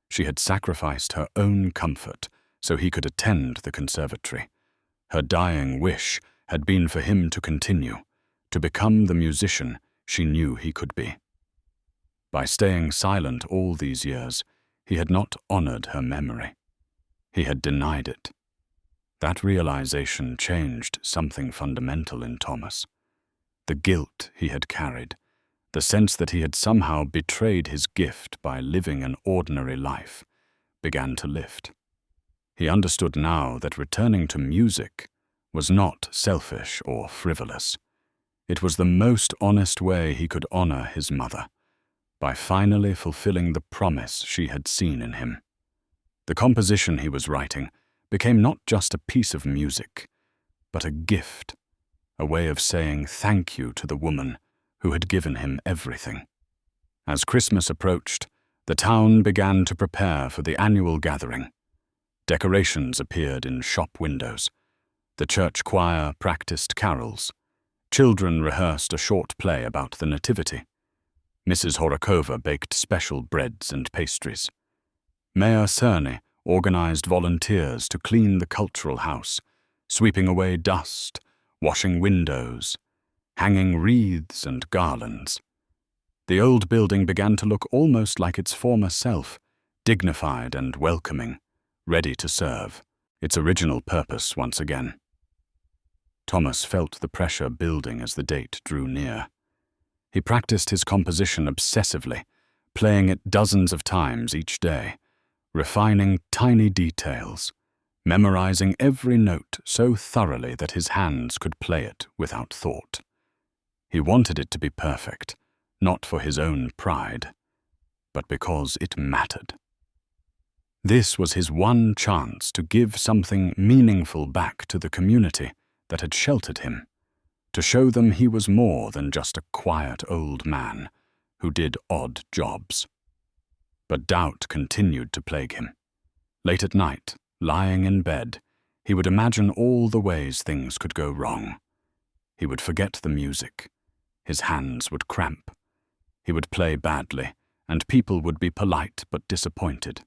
She had sacrificed her own comfort so he could attend the conservatory. Her dying wish had been for him to continue, to become the musician she knew he could be. By staying silent all these years, he had not honored her memory. He had denied it. That realization changed something fundamental in Thomas. The guilt he had carried, the sense that he had somehow betrayed his gift by living an ordinary life, began to lift. He understood now that returning to music was not selfish or frivolous. It was the most honest way he could honor his mother, by finally fulfilling the promise she had seen in him. The composition he was writing became not just a piece of music, but a gift, a way of saying thank you to the woman who had given him everything. As Christmas approached, the town began to prepare for the annual gathering. Decorations appeared in shop windows. The church choir practiced carols. Children rehearsed a short play about the Nativity. Mrs. Horakova baked special breads and pastries. Mayor Cerny organized volunteers to clean the cultural house, sweeping away dust, washing windows, hanging wreaths and garlands. The old building began to look almost like its former self, dignified and welcoming, ready to serve its original purpose once again. Thomas felt the pressure building as the date drew near. He practiced his composition obsessively, playing it dozens of times each day, refining tiny details, memorizing every note so thoroughly that his hands could play it without thought. He wanted it to be perfect, not for his own pride, but because it mattered. This was his one chance to give something meaningful back to the community that had sheltered him, to show them he was more than just a quiet old man who did odd jobs. But doubt continued to plague him. Late at night, lying in bed, he would imagine all the ways things could go wrong. He would forget the music. His hands would cramp. He would play badly, and people would be polite but disappointed.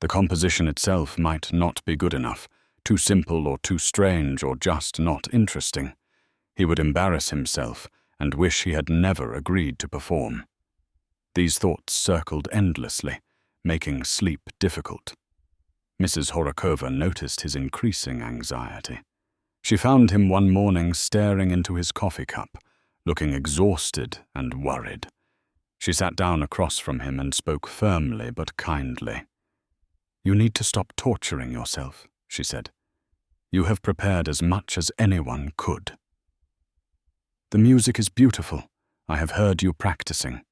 The composition itself might not be good enough, too simple or too strange or just not interesting. He would embarrass himself and wish he had never agreed to perform. These thoughts circled endlessly, making sleep difficult. Mrs. Horakova noticed his increasing anxiety. She found him one morning staring into his coffee cup, looking exhausted and worried. She sat down across from him and spoke firmly but kindly. "You need to stop torturing yourself," she said. "You have prepared as much as anyone could. The music is beautiful. I have heard you practicing.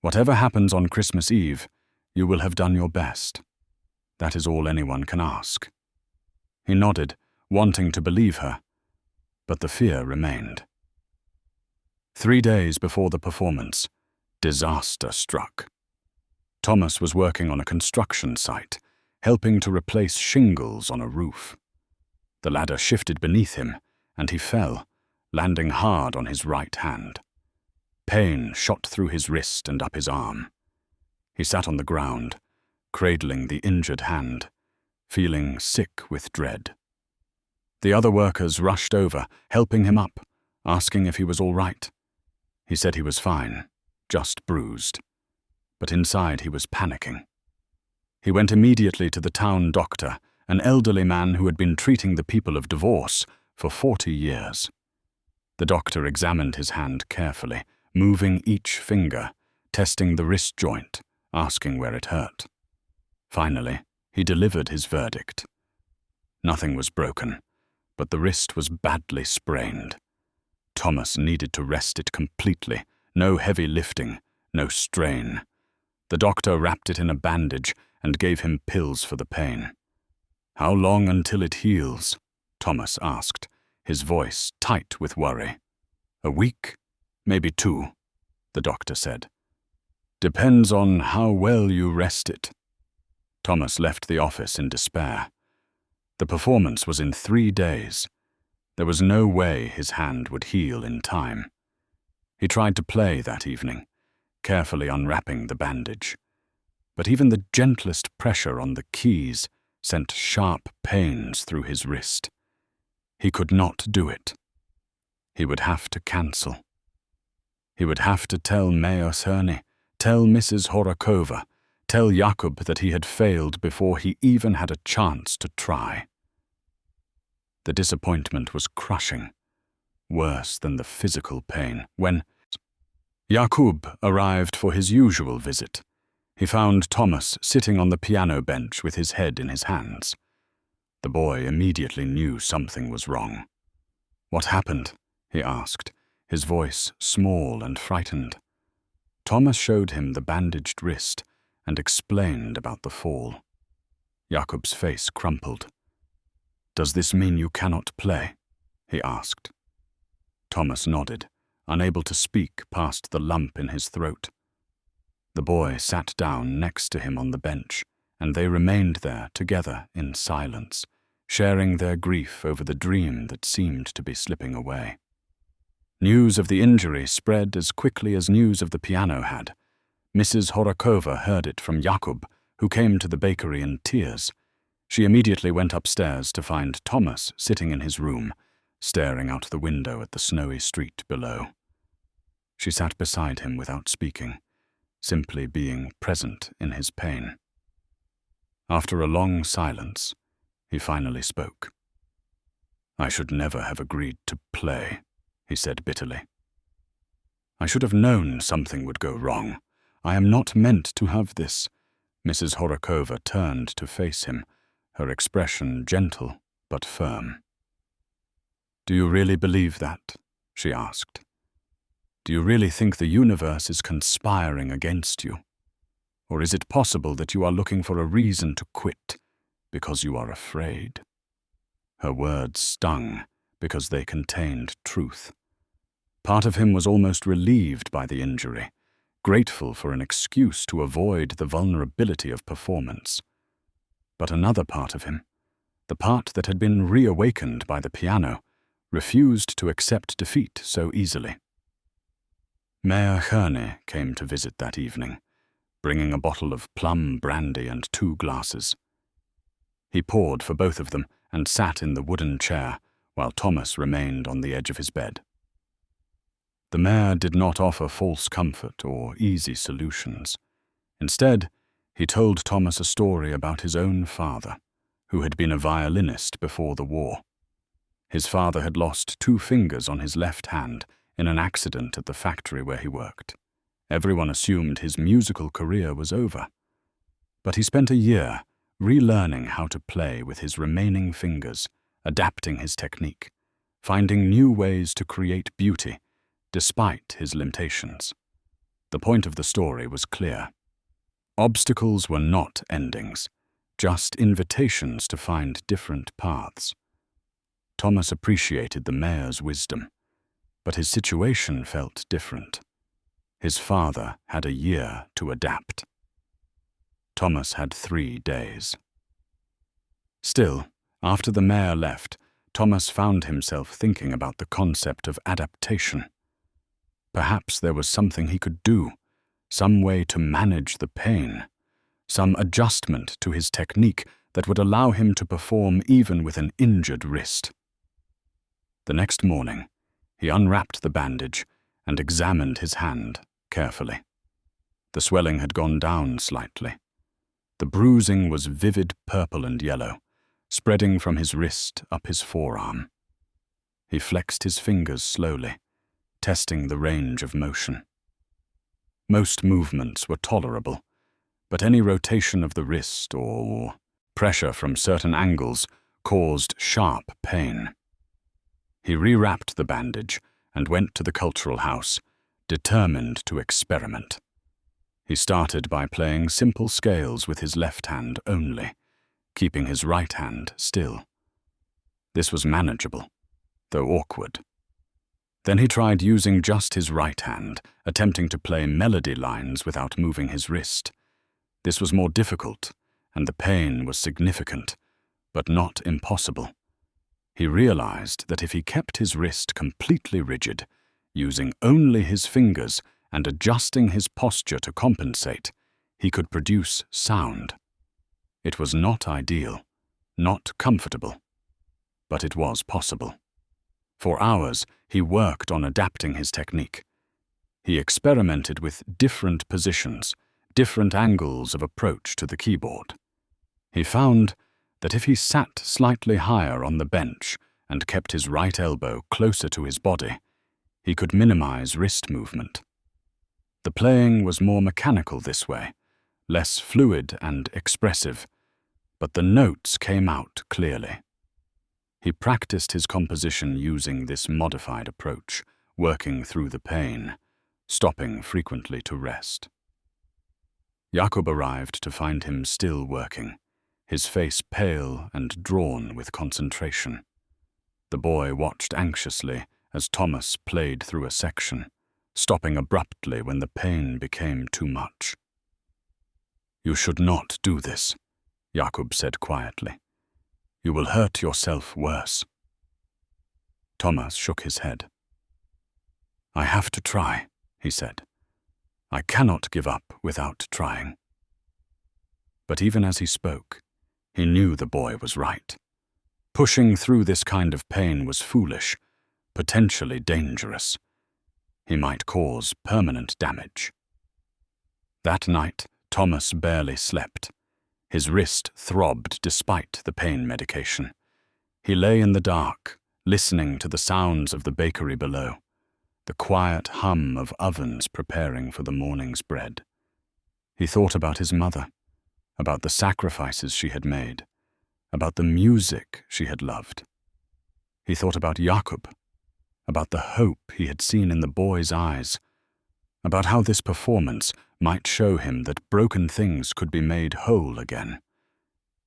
Whatever happens on Christmas Eve, you will have done your best. That is all anyone can ask." He nodded, wanting to believe her, but the fear remained. 3 days before the performance, disaster struck. Thomas was working on a construction site, helping to replace shingles on a roof. The ladder shifted beneath him, and he fell, landing hard on his right hand. Pain shot through his wrist and up his arm. He sat on the ground, cradling the injured hand, feeling sick with dread. The other workers rushed over, helping him up, asking if he was all right. He said he was fine, just bruised. But inside he was panicking. He went immediately to the town doctor, an elderly man who had been treating the people of Divorce for 40 years. The doctor examined his hand carefully, moving each finger, testing the wrist joint, asking where it hurt. Finally, he delivered his verdict. Nothing was broken, but the wrist was badly sprained. Thomas needed to rest it completely, no heavy lifting, no strain. The doctor wrapped it in a bandage and gave him pills for the pain. "How long until it heals?" Thomas asked, his voice tight with worry. "A week? Maybe 2, the doctor said. "Depends on how well you rest it." Thomas left the office in despair. The performance was in 3 days. There was no way his hand would heal in time. He tried to play that evening, carefully unwrapping the bandage. But even the gentlest pressure on the keys sent sharp pains through his wrist. He could not do it. He would have to cancel. He would have to tell Mayor Cerny, Tell Mrs. Horakova, tell Jakub that he had failed before he even had a chance to try. The disappointment was crushing, worse than the physical pain. When Jakub arrived for his usual visit, he found Thomas sitting on the piano bench with his head in his hands. The boy immediately knew something was wrong. "What happened?" he asked, his voice small and frightened. Thomas showed him the bandaged wrist and explained about the fall. Jakub's face crumpled. "Does this mean you cannot play?" he asked. Thomas nodded, unable to speak past the lump in his throat. The boy sat down next to him on the bench, and they remained there together in silence, sharing their grief over the dream that seemed to be slipping away. News of the injury spread as quickly as news of the piano had. Mrs. Horakova heard it from Jakub, who came to the bakery in tears. She immediately went upstairs to find Thomas sitting in his room, staring out the window at the snowy street below. She sat beside him without speaking, simply being present in his pain. After a long silence, he finally spoke. "I should never have agreed to play," he said bitterly. "I should have known something would go wrong. I am not meant to have this." Mrs. Horakova turned to face him, her expression gentle but firm. "Do you really believe that?" she asked. "Do you really think the universe is conspiring against you? Or is it possible that you are looking for a reason to quit because you are afraid?" Her words stung because they contained truth. Part of him was almost relieved by the injury, grateful for an excuse to avoid the vulnerability of performance. But another part of him, the part that had been reawakened by the piano, refused to accept defeat so easily. Mayor Herne came to visit that evening, bringing a bottle of plum brandy and 2 glasses. He poured for both of them and sat in the wooden chair while Thomas remained on the edge of his bed. The mayor did not offer false comfort or easy solutions. Instead, he told Thomas a story about his own father, who had been a violinist before the war. His father had lost 2 fingers on his left hand in an accident at the factory where he worked. Everyone assumed his musical career was over. But he spent a year relearning how to play with his remaining fingers, adapting his technique, finding new ways to create beauty despite his limitations. The point of the story was clear. Obstacles were not endings, just invitations to find different paths. Thomas appreciated the mayor's wisdom, but his situation felt different. His father had a year to adapt. Thomas had 3 days. Still, after the mayor left, Thomas found himself thinking about the concept of adaptation. Perhaps there was something he could do, some way to manage the pain, some adjustment to his technique that would allow him to perform even with an injured wrist. The next morning, he unwrapped the bandage and examined his hand carefully. The swelling had gone down slightly. The bruising was vivid purple and yellow, spreading from his wrist up his forearm. He flexed his fingers slowly, testing the range of motion. Most movements were tolerable, but any rotation of the wrist or pressure from certain angles caused sharp pain. He rewrapped the bandage and went to the cultural house, determined to experiment. He started by playing simple scales with his left hand only, keeping his right hand still. This was manageable, though awkward. Then he tried using just his right hand, attempting to play melody lines without moving his wrist. This was more difficult, and the pain was significant, but not impossible. He realized that if he kept his wrist completely rigid, using only his fingers and adjusting his posture to compensate, he could produce sound. It was not ideal, not comfortable, but it was possible. For hours, he worked on adapting his technique. He experimented with different positions, different angles of approach to the keyboard. He found that if he sat slightly higher on the bench and kept his right elbow closer to his body, he could minimize wrist movement. The playing was more mechanical this way, less fluid and expressive, but the notes came out clearly. He practiced his composition using this modified approach, working through the pain, stopping frequently to rest. Jakub arrived to find him still working, his face pale and drawn with concentration. The boy watched anxiously as Thomas played through a section, stopping abruptly when the pain became too much. "You should not do this," Jakub said quietly. "You will hurt yourself worse." Thomas shook his head. "I have to try," he said. "I cannot give up without trying." But even as he spoke, he knew the boy was right. Pushing through this kind of pain was foolish, potentially dangerous. He might cause permanent damage. That night, Thomas barely slept. His wrist throbbed despite the pain medication. He lay in the dark, listening to the sounds of the bakery below, the quiet hum of ovens preparing for the morning's bread. He thought about his mother, about the sacrifices she had made, about the music she had loved. He thought about Jakub, about the hope he had seen in the boy's eyes, about how this performance might show him that broken things could be made whole again.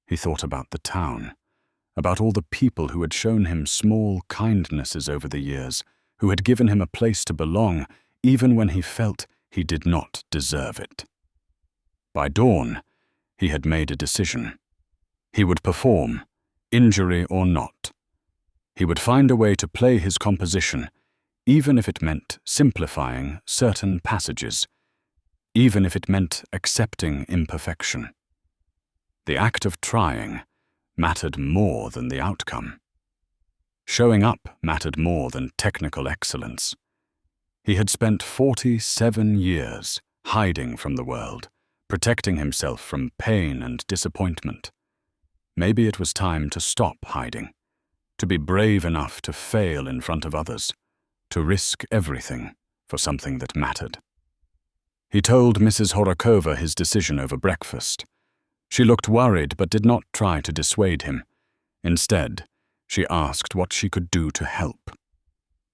He thought about the town, about all the people who had shown him small kindnesses over the years, who had given him a place to belong even when he felt he did not deserve it. By dawn, he had made a decision. He would perform, injury or not. He would find a way to play his composition, even if it meant simplifying certain passages, even if it meant accepting imperfection. The act of trying mattered more than the outcome. Showing up mattered more than technical excellence. He had spent 47 years hiding from the world, protecting himself from pain and disappointment. Maybe it was time to stop hiding, to be brave enough to fail in front of others, to risk everything for something that mattered. He told Mrs. Horakova his decision over breakfast. She looked worried but did not try to dissuade him. Instead, she asked what she could do to help.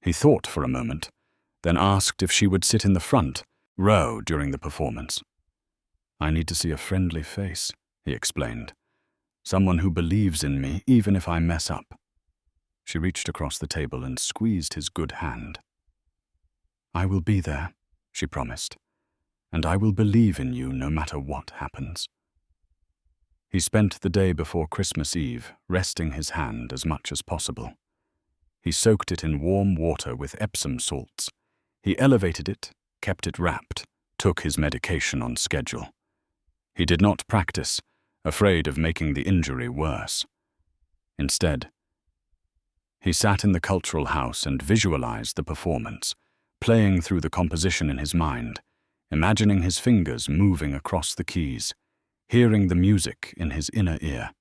He thought for a moment, then asked if she would sit in the front row during the performance. "I need to see a friendly face," he explained. "Someone who believes in me even if I mess up." She reached across the table and squeezed his good hand. "I will be there," she promised, "and I will believe in you no matter what happens." He spent the day before Christmas Eve resting his hand as much as possible. He soaked it in warm water with Epsom salts. He elevated it, kept it wrapped, took his medication on schedule. He did not practice, afraid of making the injury worse. Instead, he sat in the cultural house and visualized the performance, playing through the composition in his mind, imagining his fingers moving across the keys, hearing the music in his inner ear.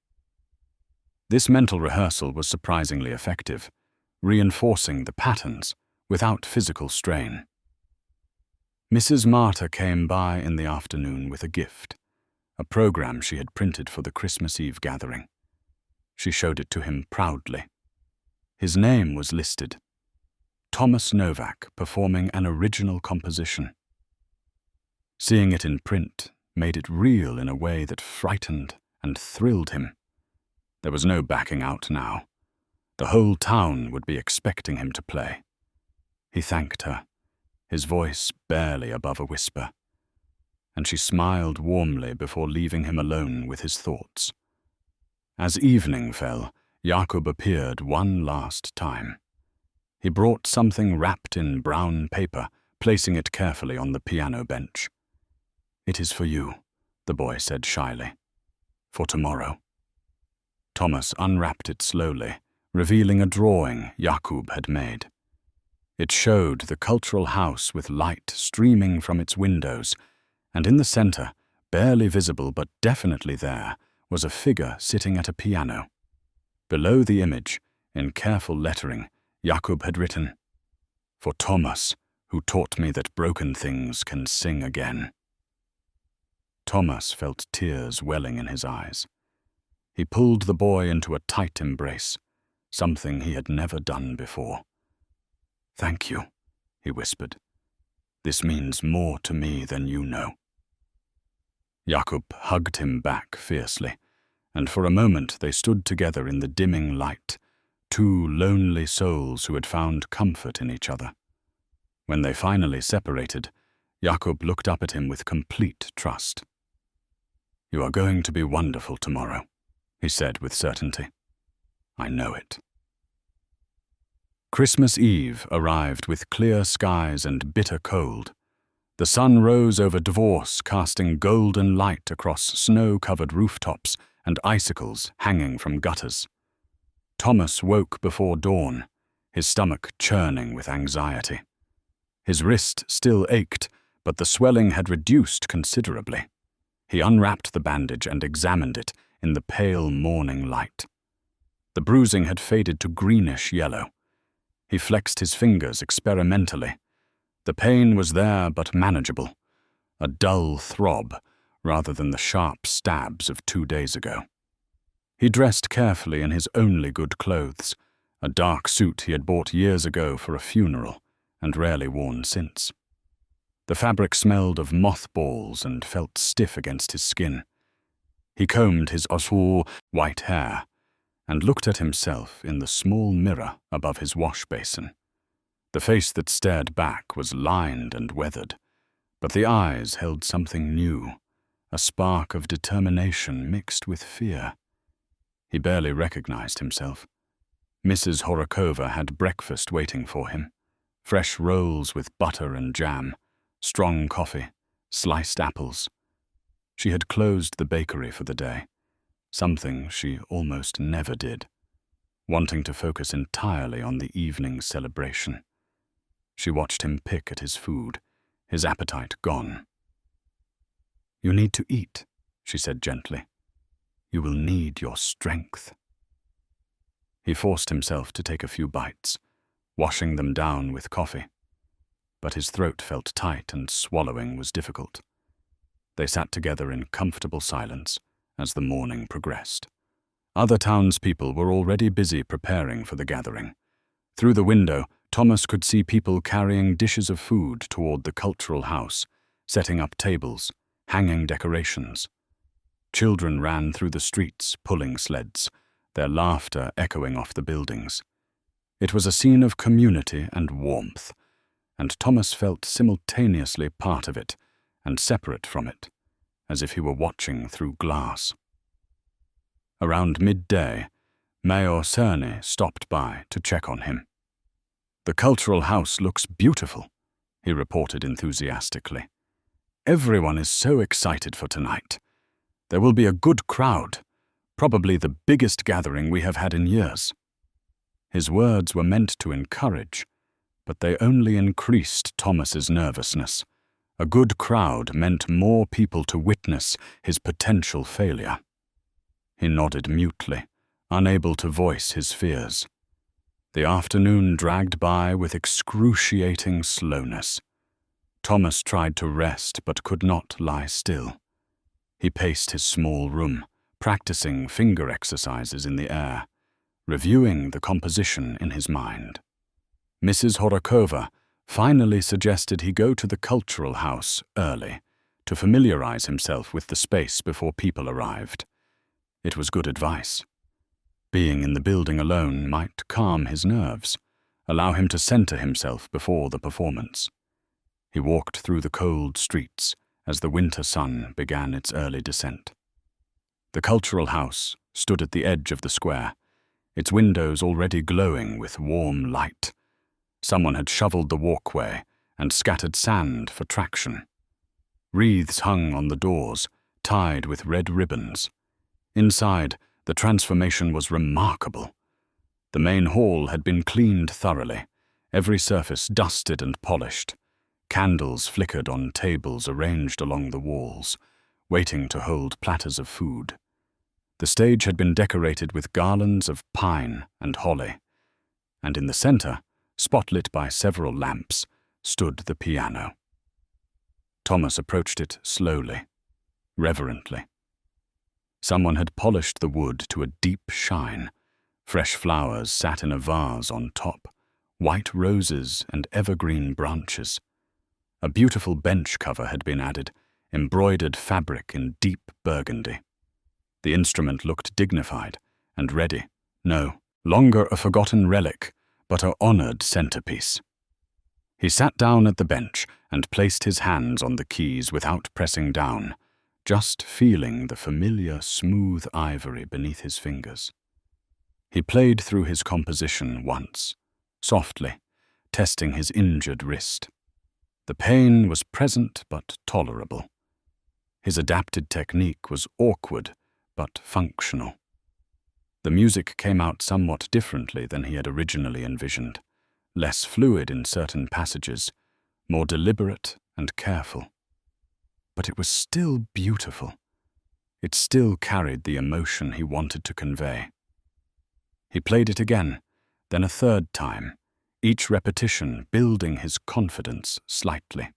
This mental rehearsal was surprisingly effective, reinforcing the patterns without physical strain. Mrs. Marta came by in the afternoon with a gift, a program she had printed for the Christmas Eve gathering. She showed it to him proudly. His name was listed. Thomas Novak performing an original composition. Seeing it in print made it real in a way that frightened and thrilled him. There was no backing out now. The whole town would be expecting him to play. He thanked her, his voice barely above a whisper, and she smiled warmly before leaving him alone with his thoughts. As evening fell, Jakub appeared one last time. He brought something wrapped in brown paper, placing it carefully on the piano bench. "It is for you," the boy said shyly. "For tomorrow." Thomas unwrapped it slowly, revealing a drawing Jakub had made. It showed the cultural house with light streaming from its windows, and in the center, barely visible but definitely there, was a figure sitting at a piano. Below the image, in careful lettering, Jakub had written, "For Thomas, who taught me that broken things can sing again." Thomas felt tears welling in his eyes. He pulled the boy into a tight embrace, something he had never done before. "Thank you," he whispered. "This means more to me than you know." Jakub hugged him back fiercely, and for a moment they stood together in the dimming light, two lonely souls who had found comfort in each other. When they finally separated, Jakub looked up at him with complete trust. "You are going to be wonderful tomorrow," he said with certainty. "I know it." Christmas Eve arrived with clear skies and bitter cold. The sun rose over Dvors, casting golden light across snow-covered rooftops and icicles hanging from gutters. Thomas woke before dawn, his stomach churning with anxiety. His wrist still ached, but the swelling had reduced considerably. He unwrapped the bandage and examined it in the pale morning light. The bruising had faded to greenish yellow. He flexed his fingers experimentally. The pain was there but manageable, a dull throb rather than the sharp stabs of 2 days ago. He dressed carefully in his only good clothes, a dark suit he had bought years ago for a funeral and rarely worn since. The fabric smelled of mothballs and felt stiff against his skin. He combed his azul white hair and looked at himself in the small mirror above his wash basin. The face that stared back was lined and weathered, but the eyes held something new, a spark of determination mixed with fear. He barely recognized himself. Mrs. Horakova had breakfast waiting for him, fresh rolls with butter and jam, strong coffee, sliced apples. She had closed the bakery for the day, something she almost never did, wanting to focus entirely on the evening celebration. She watched him pick at his food, his appetite gone. "You need to eat," she said gently. "You will need your strength." He forced himself to take a few bites, washing them down with coffee. But his throat felt tight and swallowing was difficult. They sat together in comfortable silence as the morning progressed. Other townspeople were already busy preparing for the gathering. Through the window, Thomas could see people carrying dishes of food toward the cultural house, setting up tables, hanging decorations. Children ran through the streets, pulling sleds, their laughter echoing off the buildings. It was a scene of community and warmth, and Thomas felt simultaneously part of it and separate from it, as if he were watching through glass. Around midday, Mayor Cerny stopped by to check on him. "The cultural house looks beautiful," he reported enthusiastically. "Everyone is so excited for tonight. There will be a good crowd, probably the biggest gathering we have had in years." His words were meant to encourage, but they only increased Thomas's nervousness. A good crowd meant more people to witness his potential failure. He nodded mutely, unable to voice his fears. The afternoon dragged by with excruciating slowness. Thomas tried to rest but could not lie still. He paced his small room, practicing finger exercises in the air, reviewing the composition in his mind. Mrs. Horakova finally suggested he go to the cultural house early to familiarize himself with the space before people arrived. It was good advice. Being in the building alone might calm his nerves, allow him to center himself before the performance. He walked through the cold streets as the winter sun began its early descent. The cultural house stood at the edge of the square, its windows already glowing with warm light. Someone had shoveled the walkway and scattered sand for traction. Wreaths hung on the doors, tied with red ribbons. Inside, the transformation was remarkable. The main hall had been cleaned thoroughly, every surface dusted and polished. Candles flickered on tables arranged along the walls, waiting to hold platters of food. The stage had been decorated with garlands of pine and holly, and in the center, spotlit by several lamps, stood the piano. Thomas approached it slowly, reverently. Someone had polished the wood to a deep shine. Fresh flowers sat in a vase on top, white roses and evergreen branches. A beautiful bench cover had been added, embroidered fabric in deep burgundy. The instrument looked dignified and ready, no longer a forgotten relic, but an honored centerpiece. He sat down at the bench and placed his hands on the keys without pressing down, just feeling the familiar smooth ivory beneath his fingers. He played through his composition once, softly, testing his injured wrist. The pain was present but tolerable. His adapted technique was awkward but functional. The music came out somewhat differently than he had originally envisioned, less fluid in certain passages, more deliberate and careful. But it was still beautiful. It still carried the emotion he wanted to convey. He played it again, then a third time, each repetition building his confidence slightly.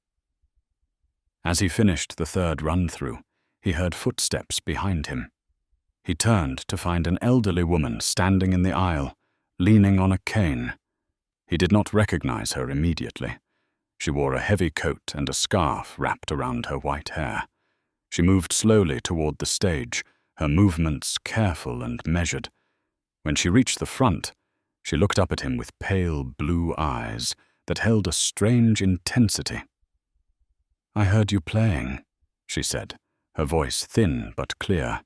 As he finished the third run-through, he heard footsteps behind him. He turned to find an elderly woman standing in the aisle, leaning on a cane. He did not recognize her immediately. She wore a heavy coat and a scarf wrapped around her white hair. She moved slowly toward the stage, her movements careful and measured. When she reached the front, she looked up at him with pale blue eyes that held a strange intensity. "I heard you playing," she said, her voice thin but clear.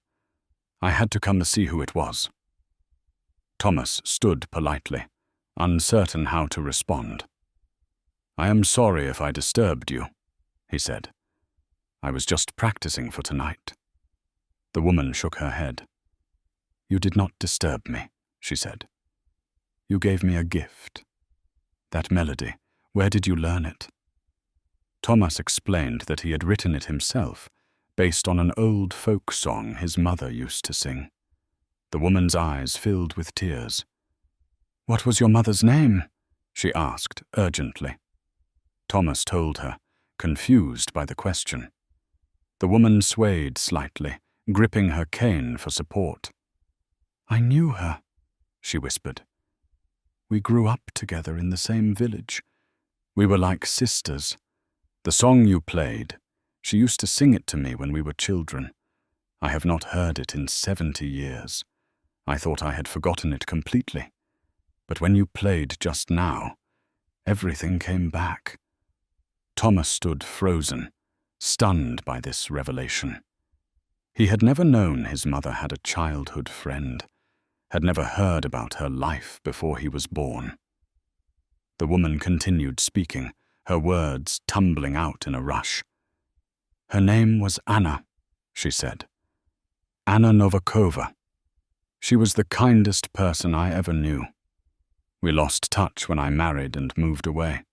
"I had to come to see who it was." Thomas stood politely, uncertain how to respond. "I am sorry if I disturbed you," he said. "I was just practicing for tonight." The woman shook her head. "You did not disturb me," she said. "You gave me a gift. That melody, where did you learn it?" Thomas explained that he had written it himself, based on an old folk song his mother used to sing. The woman's eyes filled with tears. "What was your mother's name?" she asked urgently. Thomas told her, confused by the question. The woman swayed slightly, gripping her cane for support. "I knew her," she whispered. "We grew up together in the same village. We were like sisters. The song you played, she used to sing it to me when we were children. I have not heard it in 70 years. I thought I had forgotten it completely. But when you played just now, everything came back." Thomas stood frozen, stunned by this revelation. He had never known his mother had a childhood friend, had never heard about her life before he was born. The woman continued speaking, her words tumbling out in a rush. "Her name was Anna," she said. "Anna Novakova. She was the kindest person I ever knew. We lost touch when I married and moved away.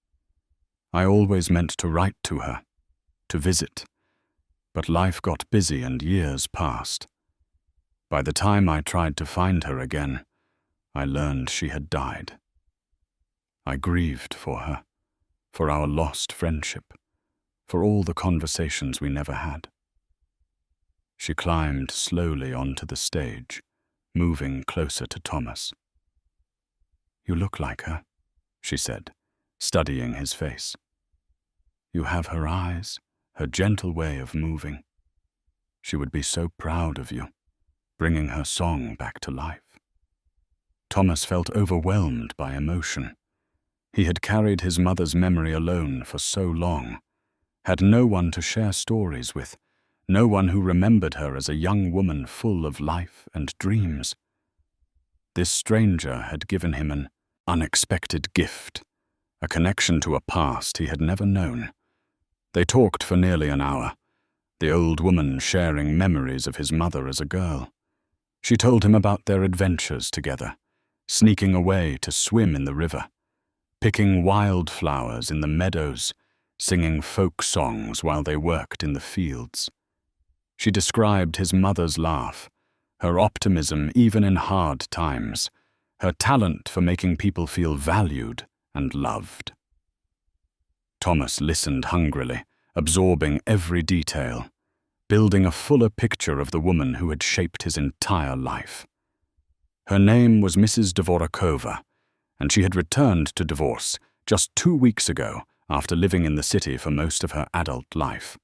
I always meant to write to her, to visit, but life got busy and years passed. By the time I tried to find her again, I learned she had died. I grieved for her, for our lost friendship, for all the conversations we never had." She climbed slowly onto the stage, moving closer to Thomas. "You look like her," she said, studying his face. "You have her eyes, her gentle way of moving. She would be so proud of you, bringing her song back to life." Thomas felt overwhelmed by emotion. He had carried his mother's memory alone for so long, had no one to share stories with, no one who remembered her as a young woman full of life and dreams. This stranger had given him an unexpected gift, a connection to a past he had never known. They talked for nearly an hour, the old woman sharing memories of his mother as a girl. She told him about their adventures together, sneaking away to swim in the river, picking wildflowers in the meadows, singing folk songs while they worked in the fields. She described his mother's laugh, her optimism even in hard times, her talent for making people feel valued and loved. Thomas listened hungrily, absorbing every detail, building a fuller picture of the woman who had shaped his entire life. Her name was Mrs. Dvorakova, and she had returned to divorce just 2 weeks ago after living in the city for most of her adult life.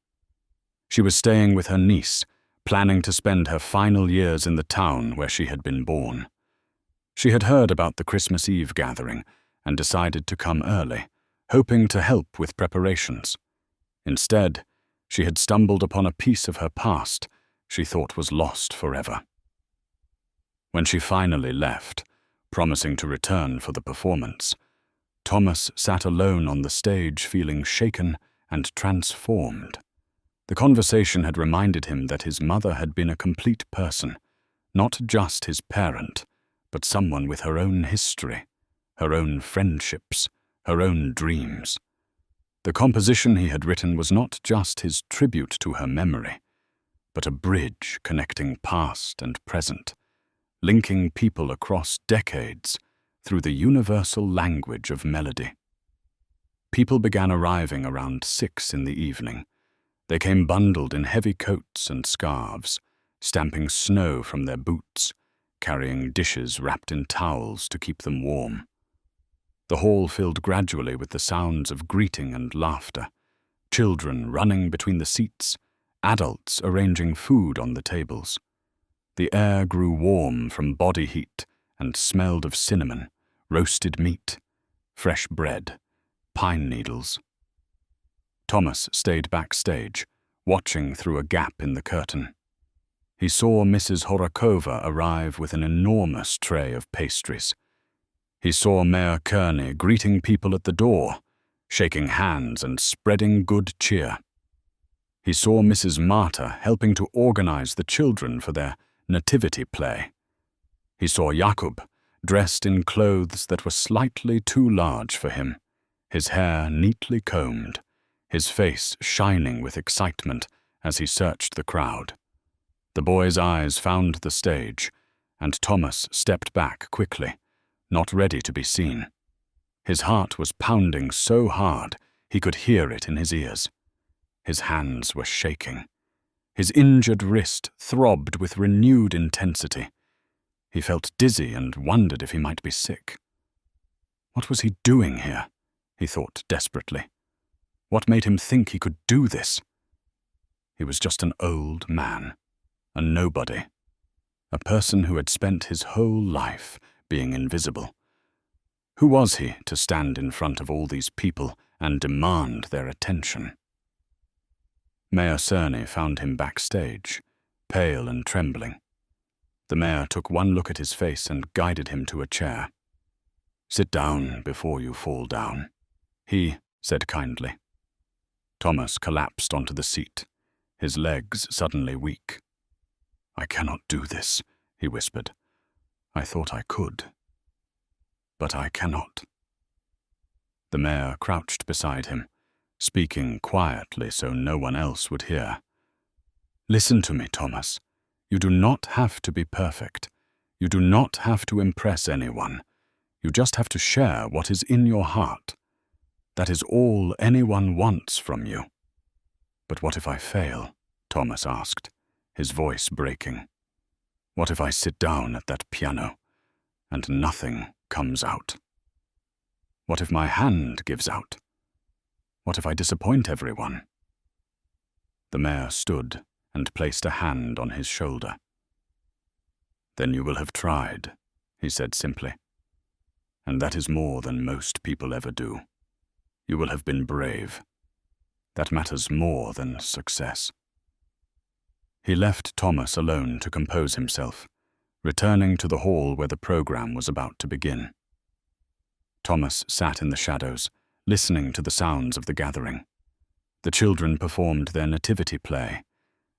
She was staying with her niece, planning to spend her final years in the town where she had been born. She had heard about the Christmas Eve gathering and decided to come early, hoping to help with preparations. Instead, she had stumbled upon a piece of her past she thought was lost forever. When she finally left, promising to return for the performance, Thomas sat alone on the stage feeling shaken and transformed. The conversation had reminded him that his mother had been a complete person, not just his parent, but someone with her own history, her own friendships, her own dreams. The composition he had written was not just his tribute to her memory, but a bridge connecting past and present, linking people across decades through the universal language of melody. People began arriving around 6 in the evening. They came bundled in heavy coats and scarves, stamping snow from their boots, carrying dishes wrapped in towels to keep them warm. The hall filled gradually with the sounds of greeting and laughter, children running between the seats, adults arranging food on the tables. The air grew warm from body heat and smelled of cinnamon, roasted meat, fresh bread, pine needles. Thomas stayed backstage, watching through a gap in the curtain. He saw Mrs. Horakova arrive with an enormous tray of pastries. He saw Mayor Kearney greeting people at the door, shaking hands and spreading good cheer. He saw Mrs. Marta helping to organize the children for their nativity play. He saw Jakub, dressed in clothes that were slightly too large for him, his hair neatly combed, his face shining with excitement as he searched the crowd. The boy's eyes found the stage, and Thomas stepped back quickly, not ready to be seen. His heart was pounding so hard he could hear it in his ears. His hands were shaking. His injured wrist throbbed with renewed intensity. He felt dizzy and wondered if he might be sick. What was he doing here? He thought desperately. What made him think he could do this? He was just an old man, a nobody, a person who had spent his whole life being invisible. Who was he to stand in front of all these people and demand their attention? Mayor Cerny found him backstage, pale and trembling. The mayor took one look at his face and guided him to a chair. "Sit down before you fall down," he said kindly. Thomas collapsed onto the seat, his legs suddenly weak. "I cannot do this," he whispered. "I thought I could, but I cannot." The mayor crouched beside him, speaking quietly so no one else would hear. "Listen to me, Thomas. You do not have to be perfect. You do not have to impress anyone. You just have to share what is in your heart. That is all anyone wants from you." "But what if I fail?" Thomas asked, his voice breaking. "What if I sit down at that piano and nothing comes out? What if my hand gives out? What if I disappoint everyone?" The mayor stood and placed a hand on his shoulder. "Then you will have tried," he said simply. "And that is more than most people ever do. You will have been brave. That matters more than success." He left Thomas alone to compose himself, returning to the hall where the program was about to begin. Thomas sat in the shadows, listening to the sounds of the gathering. The children performed their nativity play,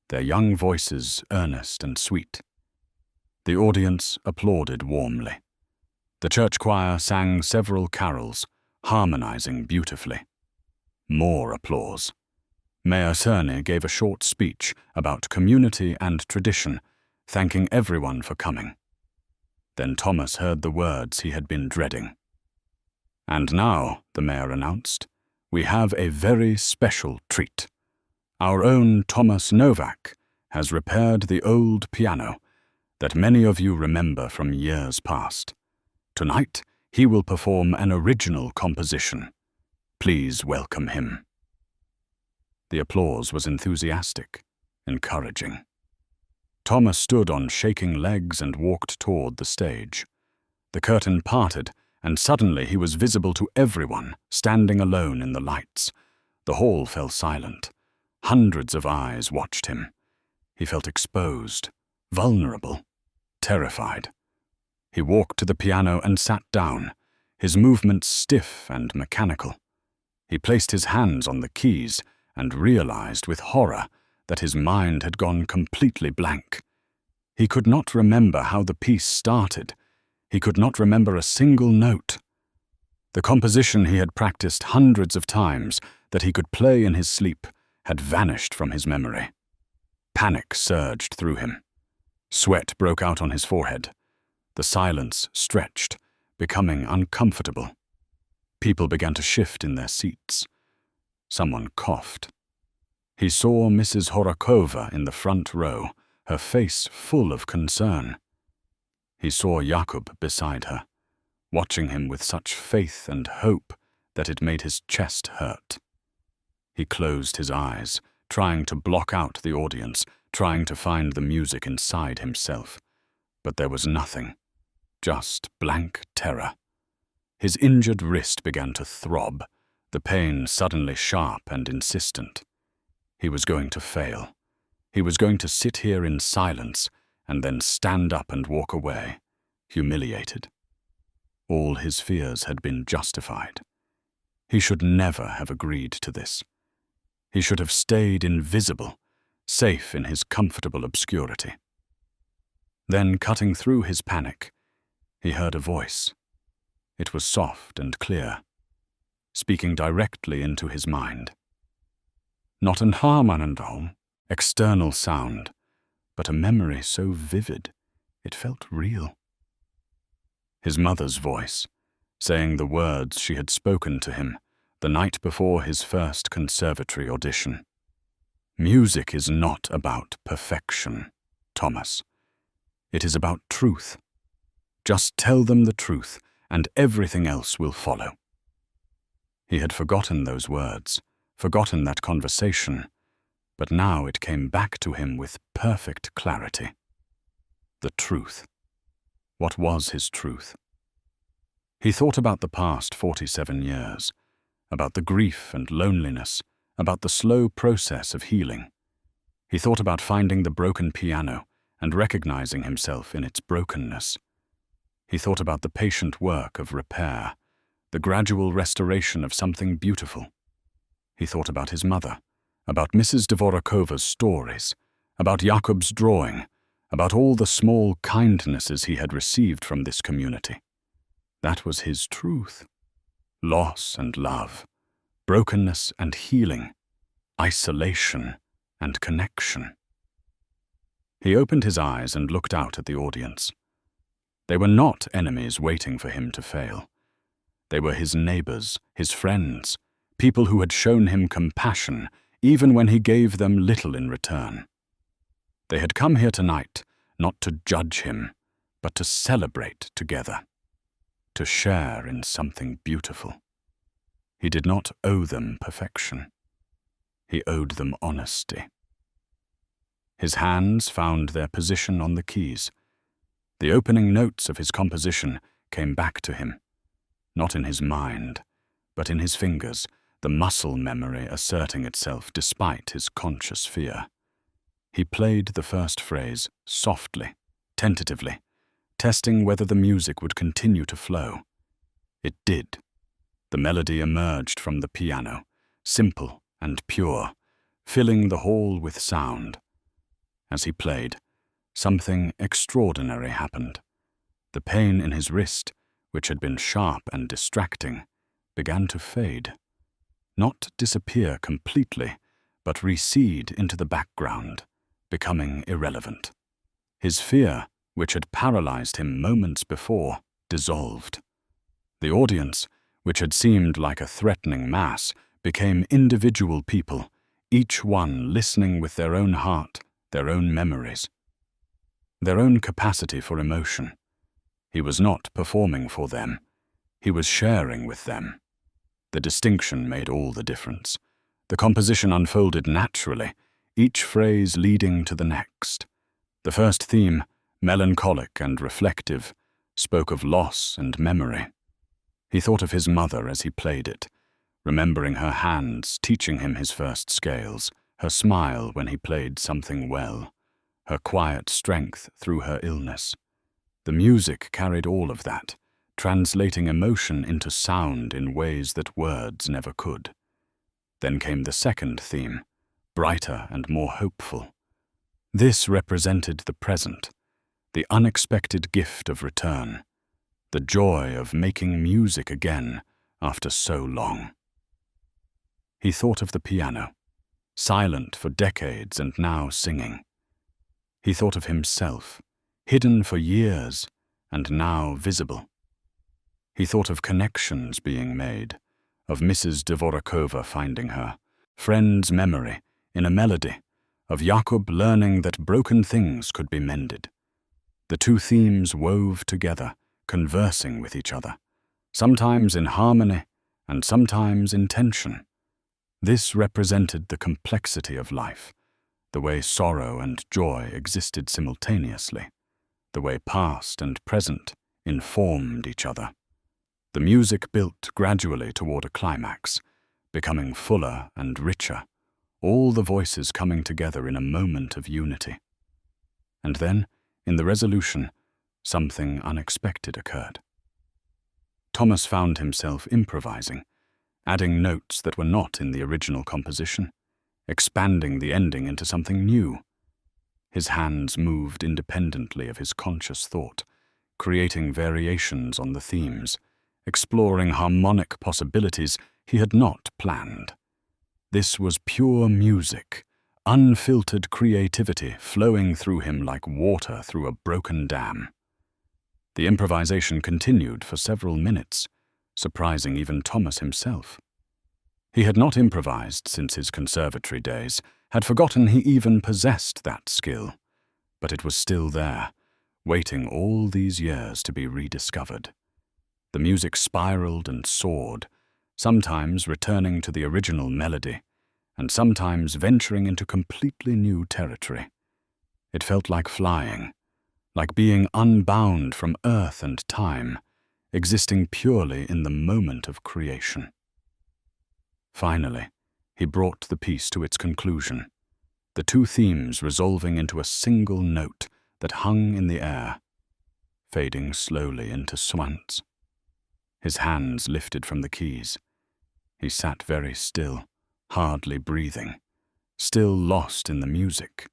their young voices earnest and sweet. The audience applauded warmly. The church choir sang several carols, harmonizing beautifully. More applause. Mayor Cerny gave a short speech about community and tradition, thanking everyone for coming. Then Thomas heard the words he had been dreading. "And now," the mayor announced, "we have a very special treat. Our own Thomas Novak has repaired the old piano that many of you remember from years past. Tonight, he will perform an original composition. Please welcome him." The applause was enthusiastic, encouraging. Thomas stood on shaking legs and walked toward the stage. The curtain parted, and suddenly he was visible to everyone, standing alone in the lights. The hall fell silent. Hundreds of eyes watched him. He felt exposed, vulnerable, terrified. He walked to the piano and sat down, his movements stiff and mechanical. He placed his hands on the keys and realized with horror that his mind had gone completely blank. He could not remember how the piece started. He could not remember a single note. The composition he had practiced hundreds of times, that he could play in his sleep, had vanished from his memory. Panic surged through him. Sweat broke out on his forehead. The silence stretched, becoming uncomfortable. People began to shift in their seats. Someone coughed. He saw Mrs. Horakova in the front row, her face full of concern. He saw Jakub beside her, watching him with such faith and hope that it made his chest hurt. He closed his eyes, trying to block out the audience, trying to find the music inside himself. But there was nothing, just blank terror. His injured wrist began to throb, the pain suddenly sharp and insistent. He was going to fail. He was going to sit here in silence and then stand up and walk away, humiliated. All his fears had been justified. He should never have agreed to this. He should have stayed invisible, safe in his comfortable obscurity. Then, cutting through his panic, he heard a voice. It was soft and clear, speaking directly into his mind. Not an harmonium, external sound, but a memory so vivid it felt real. His mother's voice, saying the words she had spoken to him the night before his first conservatory audition. "Music is not about perfection, Thomas. It is about truth. Just tell them the truth, and everything else will follow." He had forgotten those words, forgotten that conversation, but now it came back to him with perfect clarity. The truth. What was his truth? He thought about the past 47 years, about the grief and loneliness, about the slow process of healing. He thought about finding the broken piano and recognizing himself in its brokenness. He thought about the patient work of repair, the gradual restoration of something beautiful. He thought about his mother, about Mrs. Dvorakova's stories, about Jakub's drawing, about all the small kindnesses he had received from this community. That was his truth. Loss and love, brokenness and healing, isolation and connection. He opened his eyes and looked out at the audience. They were not enemies waiting for him to fail. They were his neighbors, his friends, people who had shown him compassion even when he gave them little in return. They had come here tonight not to judge him, but to celebrate together, to share in something beautiful. He did not owe them perfection. He owed them honesty. His hands found their position on the keys. The opening notes of his composition came back to him, not in his mind, but in his fingers, the muscle memory asserting itself despite his conscious fear. He played the first phrase softly, tentatively, testing whether the music would continue to flow. It did. The melody emerged from the piano, simple and pure, filling the hall with sound. As he played, something extraordinary happened. The pain in his wrist, which had been sharp and distracting, began to fade. Not disappear completely, but recede into the background, becoming irrelevant. His fear, which had paralyzed him moments before, dissolved. The audience, which had seemed like a threatening mass, became individual people, each one listening with their own heart, their own memories, their own capacity for emotion. He was not performing for them. He was sharing with them. The distinction made all the difference. The composition unfolded naturally, each phrase leading to the next. The first theme, melancholic and reflective, spoke of loss and memory. He thought of his mother as he played it, remembering her hands teaching him his first scales, her smile when he played something well, her quiet strength through her illness. The music carried all of that, translating emotion into sound in ways that words never could. Then came the second theme, brighter and more hopeful. This represented the present, the unexpected gift of return, the joy of making music again after so long. He thought of the piano, silent for decades and now singing. He thought of himself, hidden for years and now visible. He thought of connections being made, of Mrs. Dvorakova finding her, friend's memory in a melody, of Jakub learning that broken things could be mended. The two themes wove together, conversing with each other, sometimes in harmony and sometimes in tension. This represented the complexity of life, the way sorrow and joy existed simultaneously, the way past and present informed each other. The music built gradually toward a climax, becoming fuller and richer, all the voices coming together in a moment of unity. And then, in the resolution, something unexpected occurred. Thomas found himself improvising, adding notes that were not in the original composition, expanding the ending into something new. His hands moved independently of his conscious thought, creating variations on the themes, exploring harmonic possibilities he had not planned. This was pure music, unfiltered creativity flowing through him like water through a broken dam. The improvisation continued for several minutes, surprising even Thomas himself. He had not improvised since his conservatory days, had forgotten he even possessed that skill, but it was still there, waiting all these years to be rediscovered. The music spiraled and soared, sometimes returning to the original melody, and sometimes venturing into completely new territory. It felt like flying, like being unbound from earth and time, existing purely in the moment of creation. Finally, he brought the piece to its conclusion, the two themes resolving into a single note that hung in the air, fading slowly into swants. His hands lifted from the keys. He sat very still, hardly breathing, still lost in the music.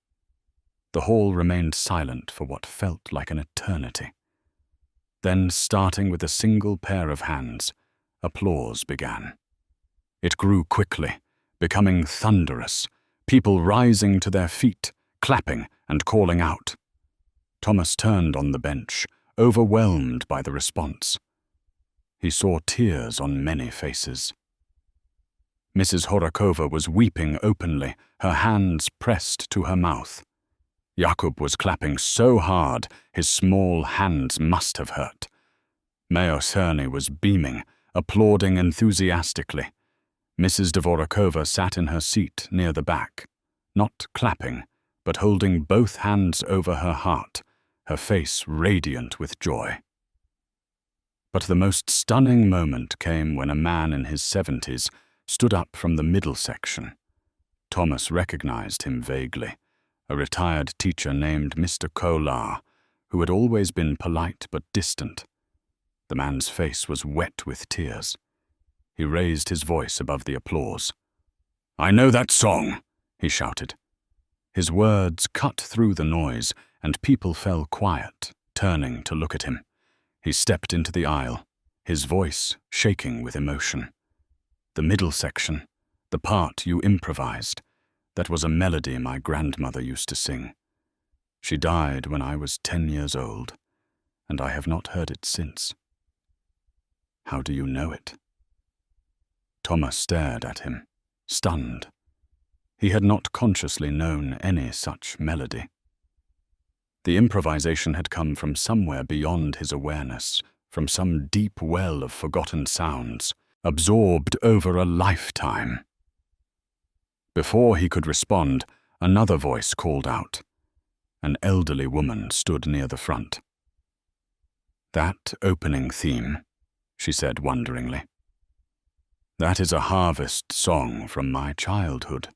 The hall remained silent for what felt like an eternity. Then, starting with a single pair of hands, applause began. It grew quickly, becoming thunderous, people rising to their feet, clapping and calling out. Thomas turned on the bench, overwhelmed by the response. He saw tears on many faces. Mrs. Horakova was weeping openly, her hands pressed to her mouth. Jakub was clapping so hard his small hands must have hurt. Mayor Cerny was beaming, applauding enthusiastically. Mrs. Dvorakova sat in her seat near the back, not clapping, but holding both hands over her heart, her face radiant with joy. But the most stunning moment came when a man in his 70s stood up from the middle section. Thomas recognized him vaguely, a retired teacher named Mr. Kolar, who had always been polite but distant. The man's face was wet with tears. He raised his voice above the applause. "I know that song," he shouted. His words cut through the noise, and people fell quiet, turning to look at him. He stepped into the aisle. his voice shaking with emotion. "The middle section, the part you improvised, that was a melody my grandmother used to sing. She died when I was 10 years old, and I have not heard it since." "How do you know it?" Thomas stared at him, stunned. He had not consciously known any such melody. The improvisation had come from somewhere beyond his awareness, from some deep well of forgotten sounds, absorbed over a lifetime. Before he could respond, another voice called out. An elderly woman stood near the front. "That opening theme," she said wonderingly. "That is a harvest song from my childhood.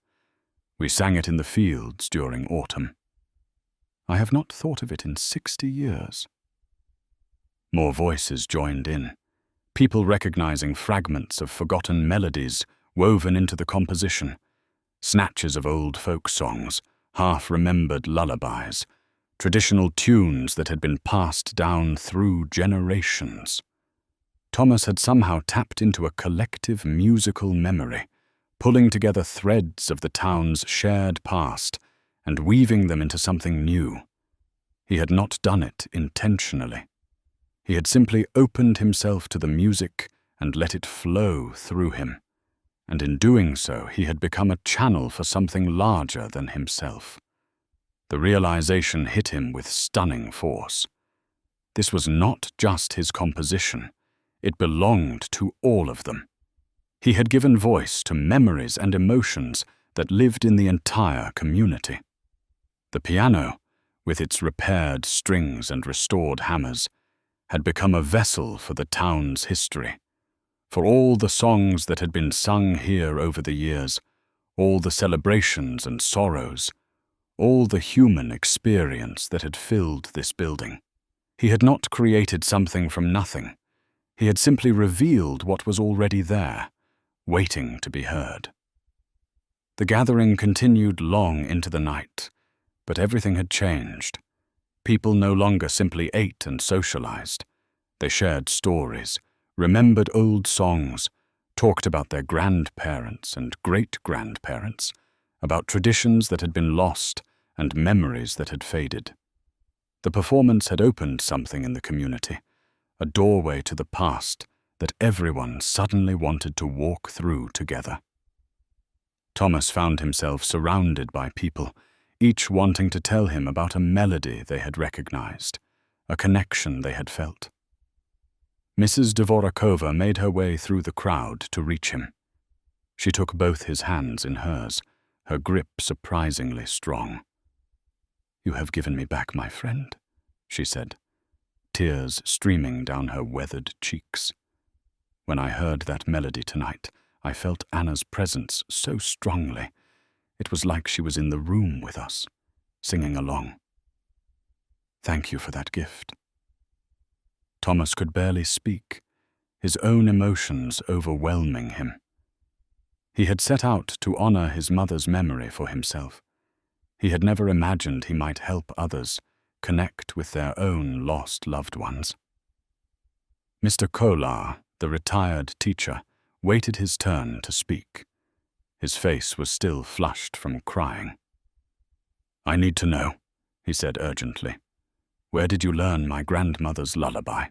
We sang it in the fields during autumn. I have not thought of it in 60 years. More voices joined in, people recognizing fragments of forgotten melodies woven into the composition, snatches of old folk songs, half-remembered lullabies, traditional tunes that had been passed down through generations. Thomas had somehow tapped into a collective musical memory, pulling together threads of the town's shared past and weaving them into something new. He had not done it intentionally. He had simply opened himself to the music and let it flow through him, and in doing so he had become a channel for something larger than himself. The realization hit him with stunning force. This was not just his composition. It belonged to all of them. He had given voice to memories and emotions that lived in the entire community. The piano, with its repaired strings and restored hammers, had become a vessel for the town's history, for all the songs that had been sung here over the years, all the celebrations and sorrows, all the human experience that had filled this building. He had not created something from nothing. He had simply revealed what was already there, waiting to be heard. The gathering continued long into the night, but everything had changed. People no longer simply ate and socialized. They shared stories, remembered old songs, talked about their grandparents and great-grandparents, about traditions that had been lost and memories that had faded. The performance had opened something in the community, a doorway to the past that everyone suddenly wanted to walk through together. Thomas found himself surrounded by people, each wanting to tell him about a melody they had recognized, a connection they had felt. Mrs. Dvorakova made her way through the crowd to reach him. She took both his hands in hers, her grip surprisingly strong. "You have given me back my friend," she said, tears streaming down her weathered cheeks. "When I heard that melody tonight, I felt Anna's presence so strongly. It was like she was in the room with us, singing along. Thank you for that gift." Thomas could barely speak, his own emotions overwhelming him. He had set out to honor his mother's memory for himself. He had never imagined he might help others connect with their own lost loved ones. Mr. Kolar, the retired teacher, waited his turn to speak. His face was still flushed from crying. "I need to know," he said urgently. "Where did you learn my grandmother's lullaby?"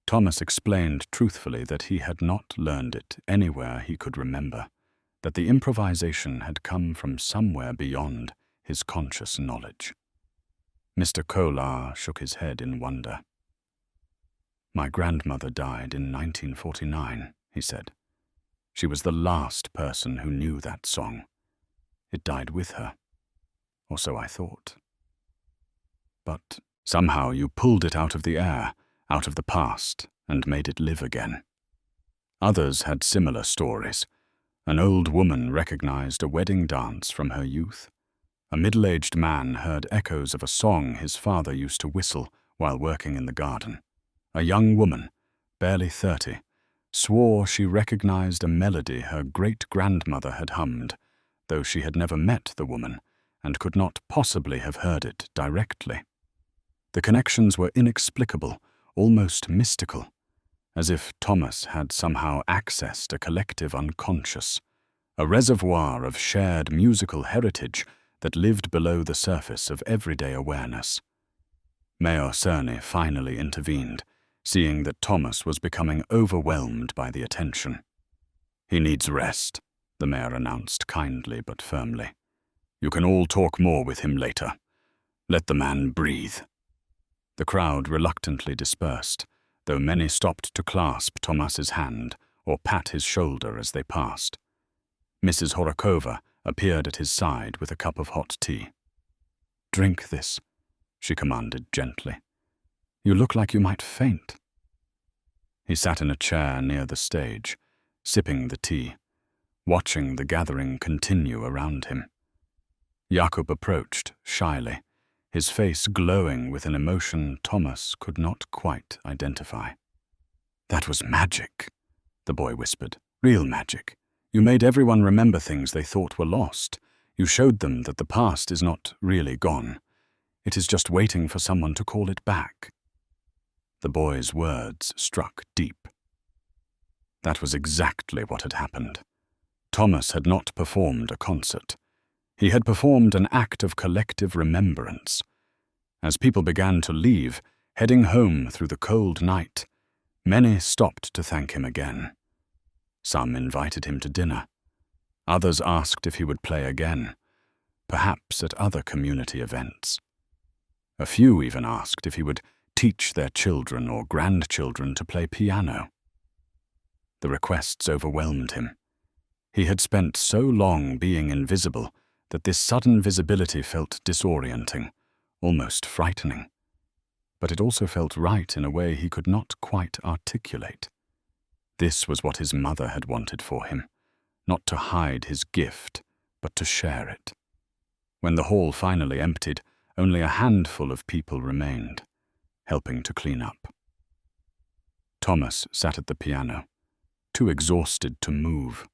Thomas explained truthfully that he had not learned it anywhere he could remember, that the improvisation had come from somewhere beyond his conscious knowledge. Mr. Kolar shook his head in wonder. "My grandmother died in 1949, he said. "She was the last person who knew that song. It died with her, or so I thought. But somehow you pulled it out of the air, out of the past, and made it live again." Others had similar stories. An old woman recognized a wedding dance from her youth. A middle-aged man heard echoes of a song his father used to whistle while working in the garden. A young woman, barely 30, swore she recognized a melody her great-grandmother had hummed, though she had never met the woman and could not possibly have heard it directly. The connections were inexplicable, almost mystical. as if Thomas had somehow accessed a collective unconscious, a reservoir of shared musical heritage that lived below the surface of everyday awareness. Mayor Cerny finally intervened, seeing that Thomas was becoming overwhelmed by the attention. "He needs rest," the mayor announced kindly but firmly. "You can all talk more with him later. Let the man breathe." The crowd reluctantly dispersed, though many stopped to clasp Thomas's hand or pat his shoulder as they passed. Mrs. Horakova appeared at his side with a cup of hot tea. "Drink this," she commanded gently. "You look like you might faint." He sat in a chair near the stage, sipping the tea, watching the gathering continue around him. Jakub approached shyly, his face glowing with an emotion Thomas could not quite identify. "That was magic," the boy whispered. "Real magic. You made everyone remember things they thought were lost. You showed them that the past is not really gone. It is just waiting for someone to call it back." The boy's words struck deep. That was exactly what had happened. Thomas had not performed a concert. He had performed an act of collective remembrance. As people began to leave, heading home through the cold night, many stopped to thank him again. Some invited him to dinner. Others asked if he would play again, perhaps at other community events. A few even asked if he would teach their children or grandchildren to play piano. The requests overwhelmed him. He had spent so long being invisible that this sudden visibility felt disorienting, almost frightening. But it also felt right in a way he could not quite articulate. This was what his mother had wanted for him, not to hide his gift, but to share it. When the hall finally emptied, only a handful of people remained, helping to clean up. Thomas sat at the piano, too exhausted to move.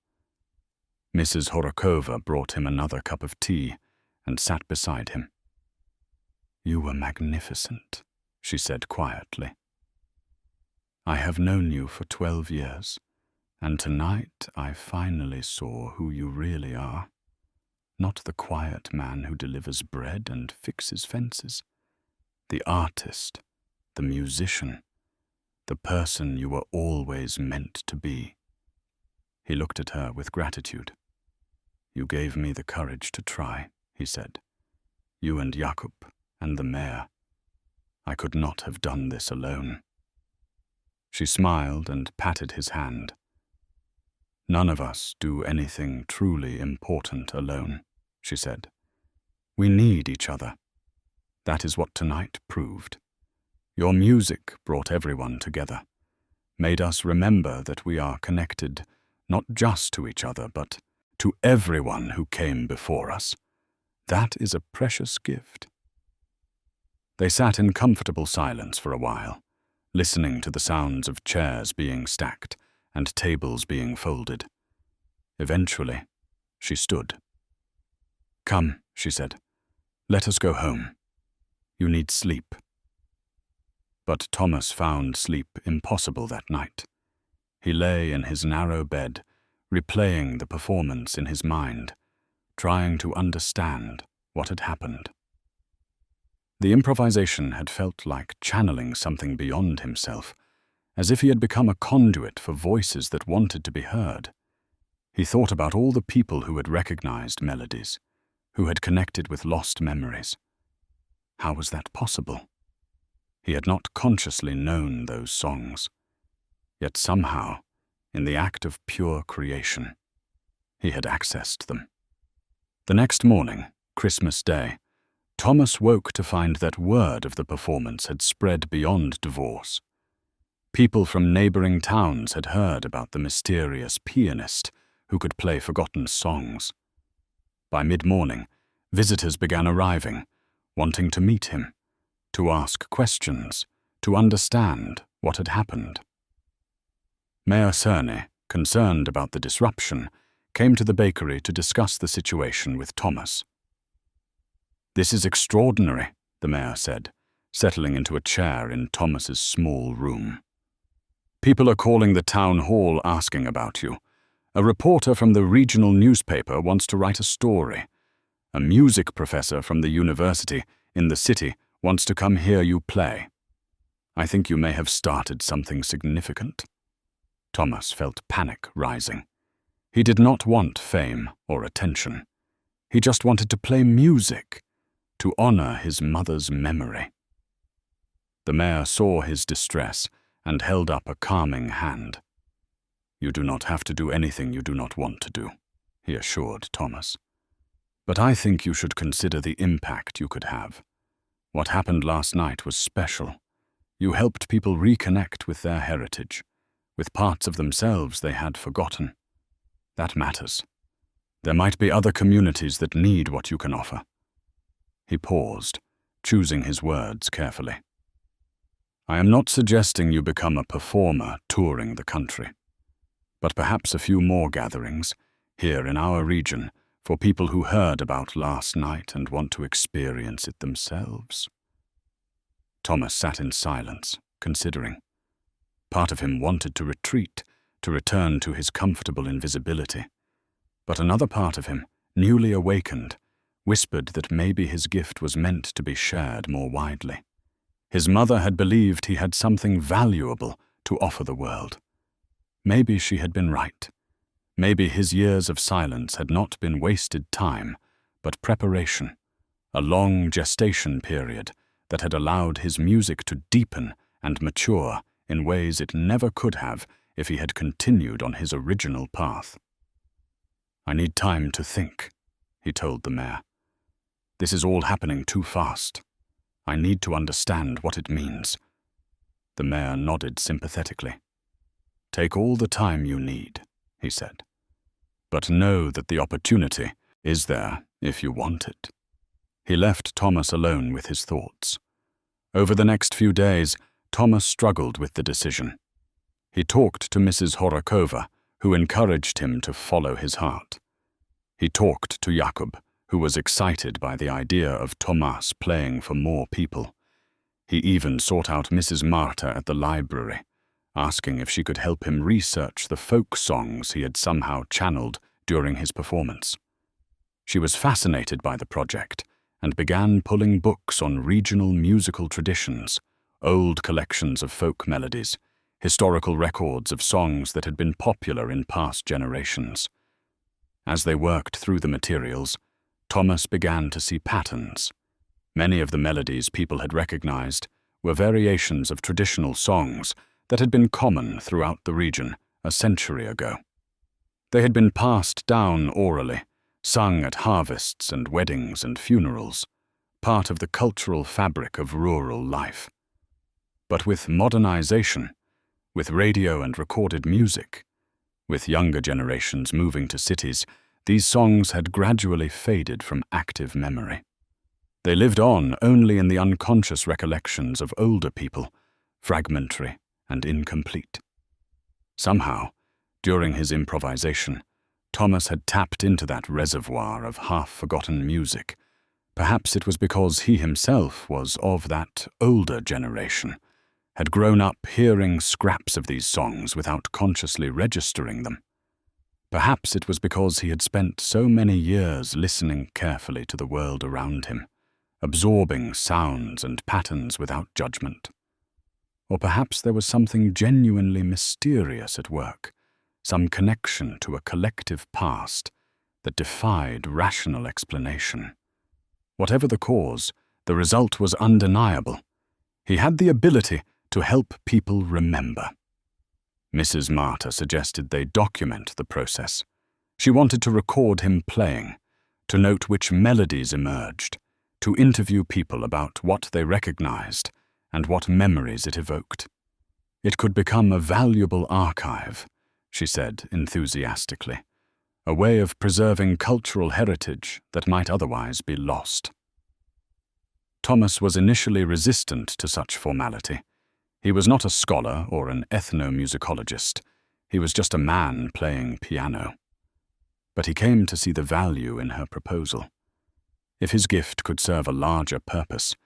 Mrs. Horakova brought him another cup of tea and sat beside him. "You were magnificent," she said quietly. "I have known you for 12 years, and tonight I finally saw who you really are. Not the quiet man who delivers bread and fixes fences. The artist, the musician, the person you were always meant to be." He looked at her with gratitude. "You gave me the courage to try," he said. "You and Jakub and the mayor. I could not have done this alone." She smiled and patted his hand. "None of us do anything truly important alone," she said. "We need each other. That is what tonight proved. Your music brought everyone together, made us remember that we are connected not just to each other, but to everyone who came before us. That is a precious gift." They sat in comfortable silence for a while, listening to the sounds of chairs being stacked and tables being folded. Eventually, she stood. "Come," she said. "Let us go home. You need sleep." But Thomas found sleep impossible that night. He lay in his narrow bed, replaying the performance in his mind, trying to understand what had happened. The improvisation had felt like channeling something beyond himself, as if he had become a conduit for voices that wanted to be heard. He thought about all the people who had recognized melodies, who had connected with lost memories. How was that possible? He had not consciously known those songs. Yet somehow, in the act of pure creation, he had accessed them. The next morning, Christmas Day, Thomas woke to find that word of the performance had spread beyond divorce. People from neighboring towns had heard about the mysterious pianist who could play forgotten songs. By mid-morning, visitors began arriving, wanting to meet him, to ask questions, to understand what had happened. Mayor Cerny, concerned about the disruption, came to the bakery to discuss the situation with Thomas. "This is extraordinary," the mayor said, settling into a chair in Thomas's small room. People are calling the town hall asking about you. A reporter from the regional newspaper wants to write a story. A music professor from the university in the city wants to come hear you play. I think you may have started something significant." Thomas felt panic rising. He did not want fame or attention. He just wanted to play music, to honor his mother's memory. The mayor saw his distress and held up a calming hand. "You do not have to do anything you do not want to do," he assured Thomas. "But I think you should consider the impact you could have. What happened last night was special. You helped people reconnect with their heritage, with parts of themselves they had forgotten. That matters. There might be other communities that need what you can offer." He paused, choosing his words carefully. "I am not suggesting you become a performer touring the country, but perhaps a few more gatherings, here in our region, for people who heard about last night and want to experience it themselves." Thomas sat in silence, considering. Part of him wanted to retreat, to return to his comfortable invisibility. But another part of him, newly awakened, whispered that maybe his gift was meant to be shared more widely. His mother had believed he had something valuable to offer the world. Maybe she had been right. Maybe his years of silence had not been wasted time, but preparation, a long gestation period that had allowed his music to deepen and mature in ways it never could have if he had continued on his original path. "I need time to think," he told the mayor. "This is all happening too fast. I need to understand what it means." The mayor nodded sympathetically. "Take all the time you need," he said. "But know that the opportunity is there if you want it." He left Thomas alone with his thoughts. Over the next few days, Thomas struggled with the decision. He talked to Mrs. Horakova, who encouraged him to follow his heart. He talked to Jakub, who was excited by the idea of Thomas playing for more people. He even sought out Mrs. Marta at the library, asking if she could help him research the folk songs he had somehow channeled during his performance. She was fascinated by the project and began pulling books on regional musical traditions, old collections of folk melodies, historical records of songs that had been popular in past generations. As they worked through the materials, Thomas began to see patterns. Many of the melodies people had recognized were variations of traditional songs that had been common throughout the region a century ago. They had been passed down orally, sung at harvests and weddings and funerals, part of the cultural fabric of rural life. But with modernization, with radio and recorded music, with younger generations moving to cities, these songs had gradually faded from active memory. They lived on only in the unconscious recollections of older people, fragmentary and incomplete. Somehow, during his improvisation, Thomas had tapped into that reservoir of half-forgotten music. Perhaps it was because he himself was of that older generation, had grown up hearing scraps of these songs without consciously registering them. Perhaps it was because he had spent so many years listening carefully to the world around him, absorbing sounds and patterns without judgment. Or perhaps there was something genuinely mysterious at work, some connection to a collective past that defied rational explanation. Whatever the cause, the result was undeniable. He had the ability to help people remember. Mrs. Marta suggested they document the process. She wanted to record him playing, to note which melodies emerged, to interview people about what they recognized and what memories it evoked. It could become a valuable archive, she said enthusiastically, a way of preserving cultural heritage that might otherwise be lost. Thomas was initially resistant to such formality. He was not a scholar or an ethnomusicologist. He was just a man playing piano. But he came to see the value in her proposal. If his gift could serve a larger purpose,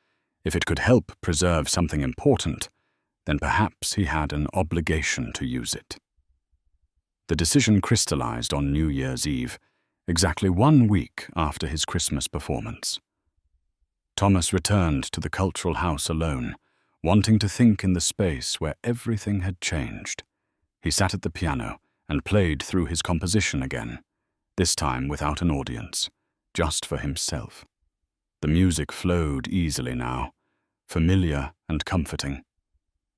if it could help preserve something important, then perhaps he had an obligation to use it. The decision crystallized on New Year's Eve, exactly 1 week after his Christmas performance. Thomas returned to the Cultural House alone, wanting to think in the space where everything had changed. He sat at the piano and played through his composition again, this time without an audience, just for himself. The music flowed easily now, familiar and comforting.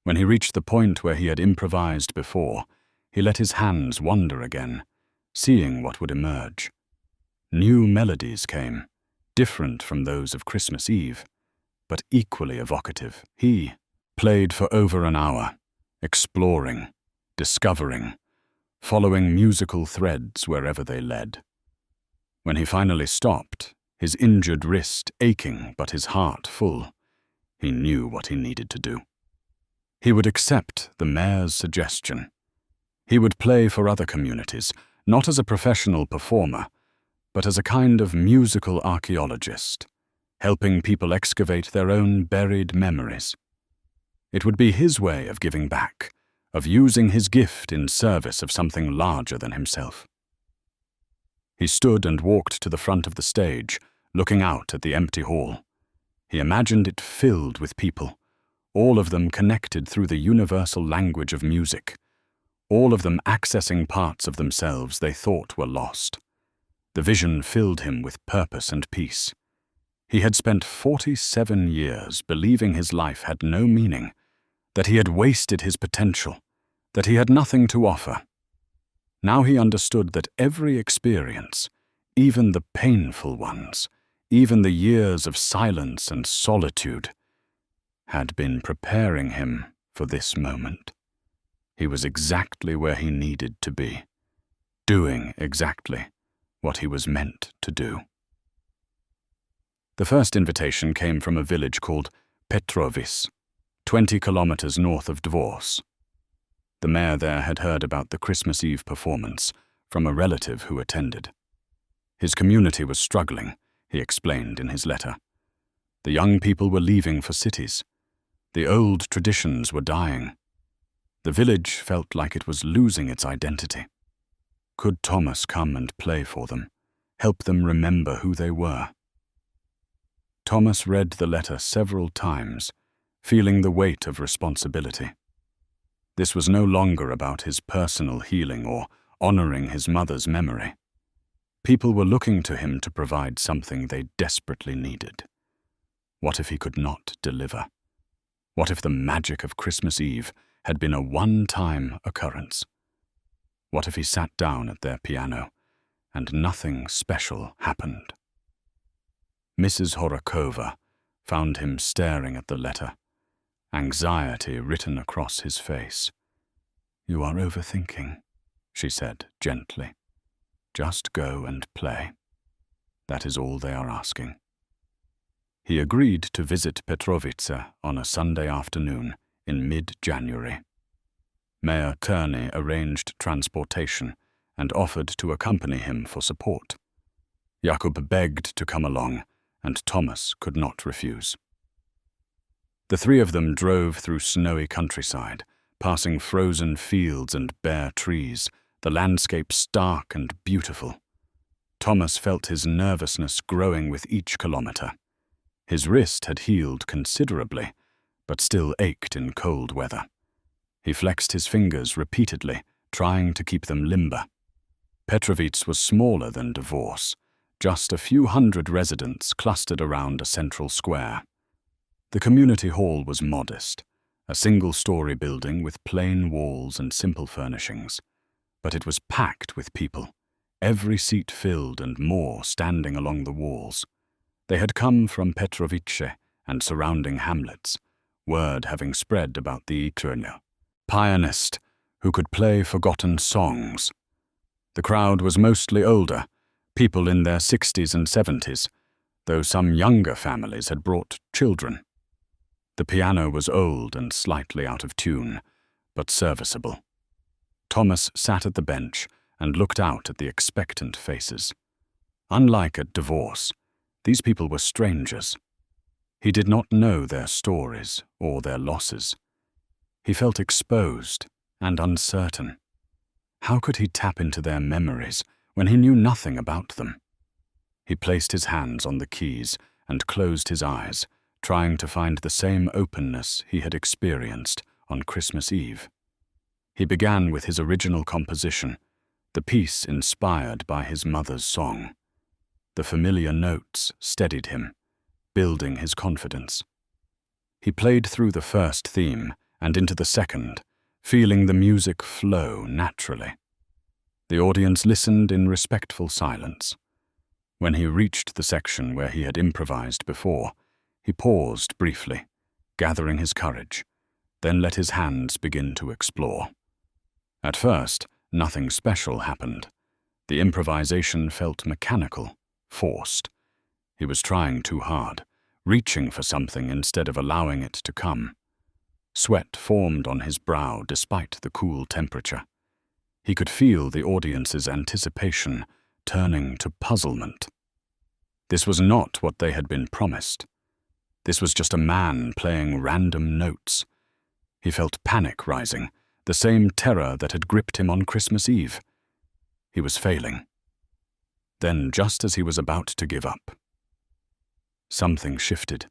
When he reached the point where he had improvised before, he let his hands wander again, seeing what would emerge. New melodies came, different from those of Christmas Eve, but equally evocative. He played for over an hour, exploring, discovering, following musical threads wherever they led. When he finally stopped, his injured wrist aching but his heart full, he knew what he needed to do. He would accept the mayor's suggestion. He would play for other communities, not as a professional performer, but as a kind of musical archaeologist, helping people excavate their own buried memories. It would be his way of giving back, of using his gift in service of something larger than himself. He stood and walked to the front of the stage, looking out at the empty hall. He imagined it filled with people, all of them connected through the universal language of music, all of them accessing parts of themselves they thought were lost. The vision filled him with purpose and peace. He had spent 47 years believing his life had no meaning, that he had wasted his potential, that he had nothing to offer. Now he understood that every experience, even the painful ones, even the years of silence and solitude, had been preparing him for this moment. He was exactly where he needed to be, doing exactly what he was meant to do. The first invitation came from a village called Petrovice, 20 kilometers north of Dvors. The mayor there had heard about the Christmas Eve performance from a relative who attended. His community was struggling, he explained in his letter. The young people were leaving for cities. The old traditions were dying. The village felt like it was losing its identity. Could Thomas come and play for them, help them remember who they were? Thomas read the letter several times, feeling the weight of responsibility. This was no longer about his personal healing or honoring his mother's memory. People were looking to him to provide something they desperately needed. What if he could not deliver? What if the magic of Christmas Eve had been a one-time occurrence? What if he sat down at their piano and nothing special happened? Mrs. Horakova found him staring at the letter, anxiety written across his face. "You are overthinking," she said gently. "Just go and play. That is all they are asking." He agreed to visit Petrovice on a Sunday afternoon in mid-January. Mayor Kearney arranged transportation and offered to accompany him for support. Jakub begged to come along, and Thomas could not refuse. The three of them drove through snowy countryside, passing frozen fields and bare trees, the landscape stark and beautiful. Thomas felt his nervousness growing with each kilometer. His wrist had healed considerably, but still ached in cold weather. He flexed his fingers repeatedly, trying to keep them limber. Petrovice was smaller than Dvors, just a few hundred residents clustered around a central square. The community hall was modest, a single-story building with plain walls and simple furnishings. But it was packed with people, every seat filled and more standing along the walls. They had come from Petrovice and surrounding hamlets, word having spread about the Ikrona, pianist who could play forgotten songs. The crowd was mostly older, people in their 60s and 70s, though some younger families had brought children. The piano was old and slightly out of tune, but serviceable. Thomas sat at the bench and looked out at the expectant faces. Unlike at Dvors, these people were strangers. He did not know their stories or their losses. He felt exposed and uncertain. How could he tap into their memories when he knew nothing about them? He placed his hands on the keys and closed his eyes, trying to find the same openness he had experienced on Christmas Eve. He began with his original composition, the piece inspired by his mother's song. The familiar notes steadied him, building his confidence. He played through the first theme and into the second, feeling the music flow naturally. The audience listened in respectful silence. When he reached the section where he had improvised before, he paused briefly, gathering his courage, then let his hands begin to explore. At first, nothing special happened. The improvisation felt mechanical, forced. He was trying too hard, reaching for something instead of allowing it to come. Sweat formed on his brow despite the cool temperature. He could feel the audience's anticipation turning to puzzlement. This was not what they had been promised. This was just a man playing random notes. He felt panic rising, the same terror that had gripped him on Christmas Eve. He was failing. Then, just as he was about to give up, something shifted.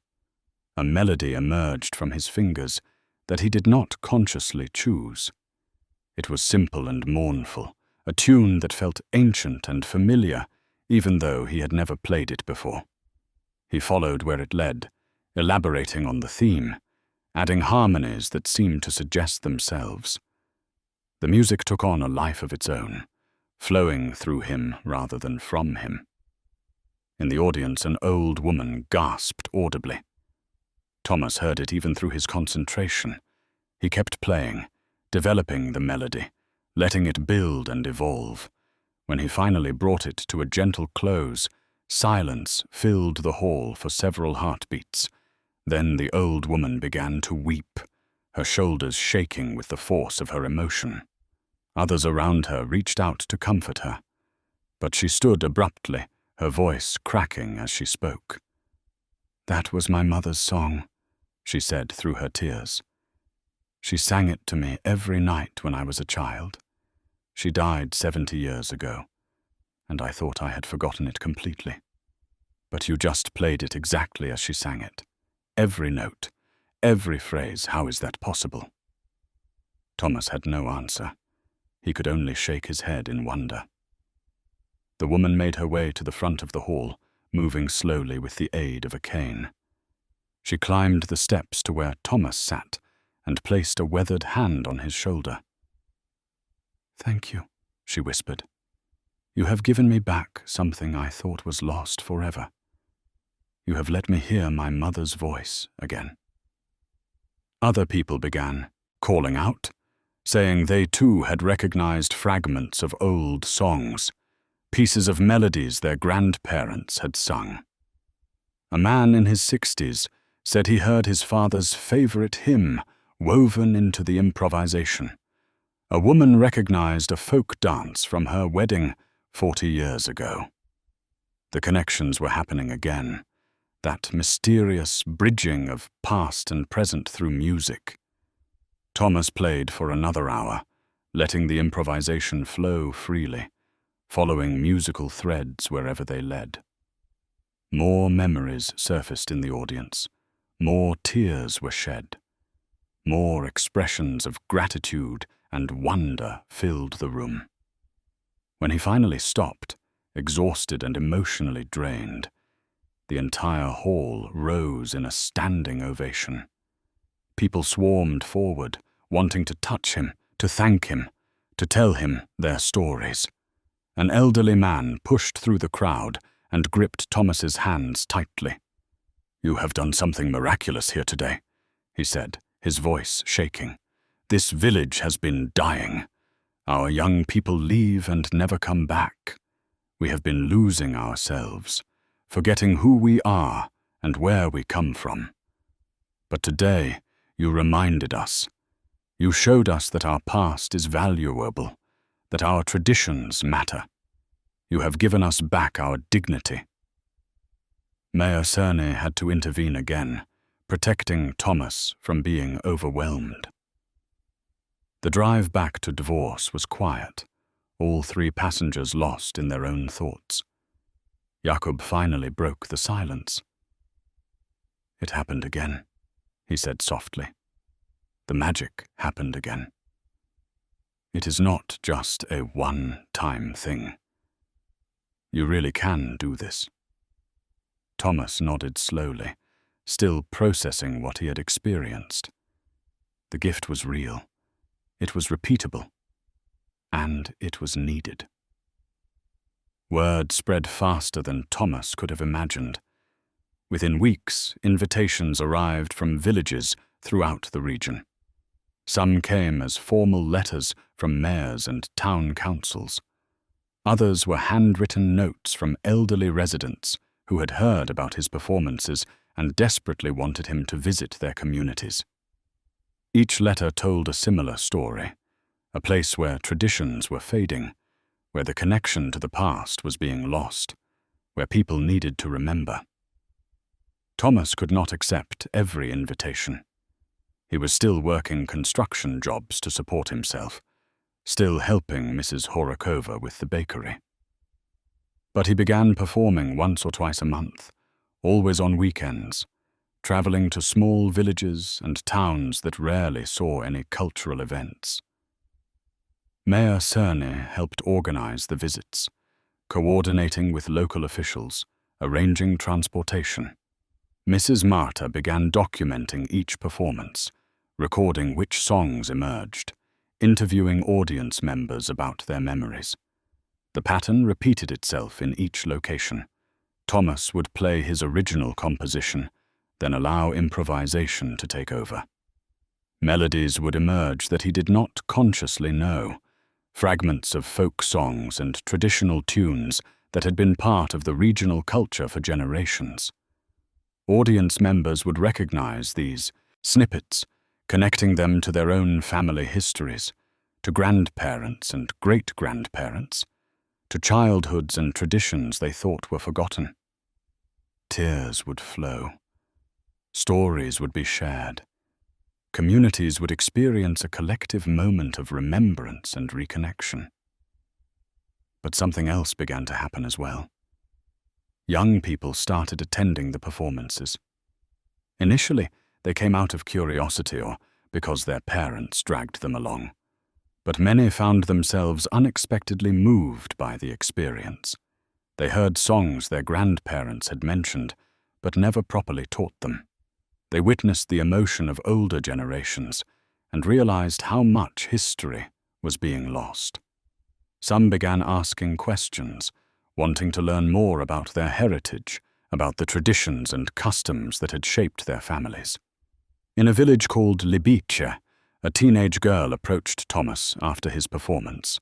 A melody emerged from his fingers that he did not consciously choose. It was simple and mournful, a tune that felt ancient and familiar, even though he had never played it before. He followed where it led, elaborating on the theme, adding harmonies that seemed to suggest themselves. The music took on a life of its own, flowing through him rather than from him. In the audience, an old woman gasped audibly. Thomas heard it even through his concentration. He kept playing, developing the melody, letting it build and evolve. When he finally brought it to a gentle close, silence filled the hall for several heartbeats. Then the old woman began to weep, her shoulders shaking with the force of her emotion. Others around her reached out to comfort her, but she stood abruptly, her voice cracking as she spoke. "That was my mother's song," she said through her tears. "She sang it to me every night when I was a child. She died 70 years ago, and I thought I had forgotten it completely. But you just played it exactly as she sang it. Every note, every phrase. How is that possible?" Thomas had no answer. He could only shake his head in wonder. The woman made her way to the front of the hall, moving slowly with the aid of a cane. She climbed the steps to where Thomas sat and placed a weathered hand on his shoulder. "Thank you," she whispered. "You have given me back something I thought was lost forever. You have let me hear my mother's voice again." Other people began, calling out, saying they too had recognized fragments of old songs, pieces of melodies their grandparents had sung. A man in his 60s said he heard his father's favorite hymn woven into the improvisation. A woman recognized a folk dance from her wedding 40 years ago. The connections were happening again, that mysterious bridging of past and present through music. Thomas played for another hour, letting the improvisation flow freely, following musical threads wherever they led. More memories surfaced in the audience. More tears were shed. More expressions of gratitude and wonder filled the room. When he finally stopped, exhausted and emotionally drained, the entire hall rose in a standing ovation. People swarmed forward, wanting to touch him, to thank him, to tell him their stories. An elderly man pushed through the crowd and gripped Thomas's hands tightly. "You have done something miraculous here today," he said, his voice shaking. "This village has been dying. Our young people leave and never come back. We have been losing ourselves, forgetting who we are and where we come from. But today, you reminded us. You showed us that our past is valuable, that our traditions matter. You have given us back our dignity." Mayor Cerny had to intervene again, protecting Thomas from being overwhelmed. The drive back to Divorce was quiet, all three passengers lost in their own thoughts. Jakob finally broke the silence. "It happened again," he said softly. "The magic happened again. It is not just a one-time thing. You really can do this." Thomas nodded slowly, still processing what he had experienced. The gift was real. It was repeatable. And it was needed. Word spread faster than Thomas could have imagined. Within weeks, invitations arrived from villages throughout the region. Some came as formal letters from mayors and town councils. Others were handwritten notes from elderly residents who had heard about his performances and desperately wanted him to visit their communities. Each letter told a similar story, a place where traditions were fading, where the connection to the past was being lost, where people needed to remember. Thomas could not accept every invitation. He was still working construction jobs to support himself, still helping Mrs. Horokova with the bakery. But he began performing once or twice a month, always on weekends, traveling to small villages and towns that rarely saw any cultural events. Mayor Cerny helped organize the visits, coordinating with local officials, arranging transportation. Mrs. Marta began documenting each performance, recording which songs emerged, interviewing audience members about their memories. The pattern repeated itself in each location. Thomas would play his original composition, then allow improvisation to take over. Melodies would emerge that he did not consciously know, fragments of folk songs and traditional tunes that had been part of the regional culture for generations. Audience members would recognize these snippets, connecting them to their own family histories, to grandparents and great-grandparents, to childhoods and traditions they thought were forgotten. Tears would flow. Stories would be shared. Communities would experience a collective moment of remembrance and reconnection. But something else began to happen as well. Young people started attending the performances. Initially, they came out of curiosity or because their parents dragged them along. But many found themselves unexpectedly moved by the experience. They heard songs their grandparents had mentioned, but never properly taught them. They witnessed the emotion of older generations and realized how much history was being lost. Some began asking questions, wanting to learn more about their heritage, about the traditions and customs that had shaped their families. In a village called Libice, a teenage girl approached Thomas after his performance.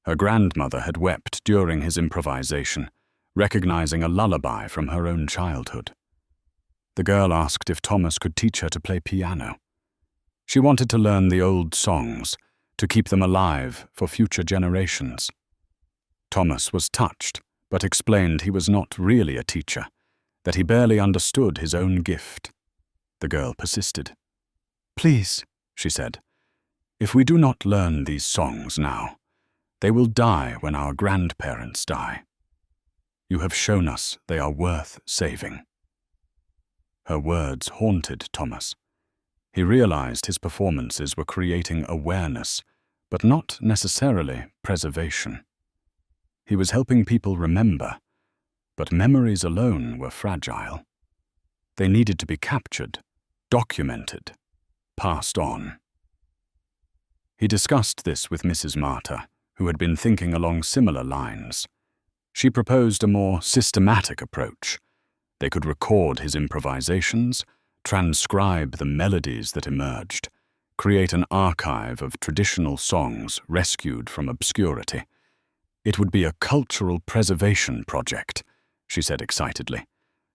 Her grandmother had wept during his improvisation, recognizing a lullaby from her own childhood. The girl asked if Thomas could teach her to play piano. She wanted to learn the old songs, to keep them alive for future generations. Thomas was touched, but explained he was not really a teacher, that he barely understood his own gift. The girl persisted. "Please," she said, "if we do not learn these songs now, they will die when our grandparents die. You have shown us they are worth saving." Her words haunted Thomas. He realized his performances were creating awareness, but not necessarily preservation. He was helping people remember, but memories alone were fragile. They needed to be captured, documented, passed on. He discussed this with Mrs. Marta, who had been thinking along similar lines. She proposed a more systematic approach. They could record his improvisations, transcribe the melodies that emerged, create an archive of traditional songs rescued from obscurity. It would be a cultural preservation project, she said excitedly,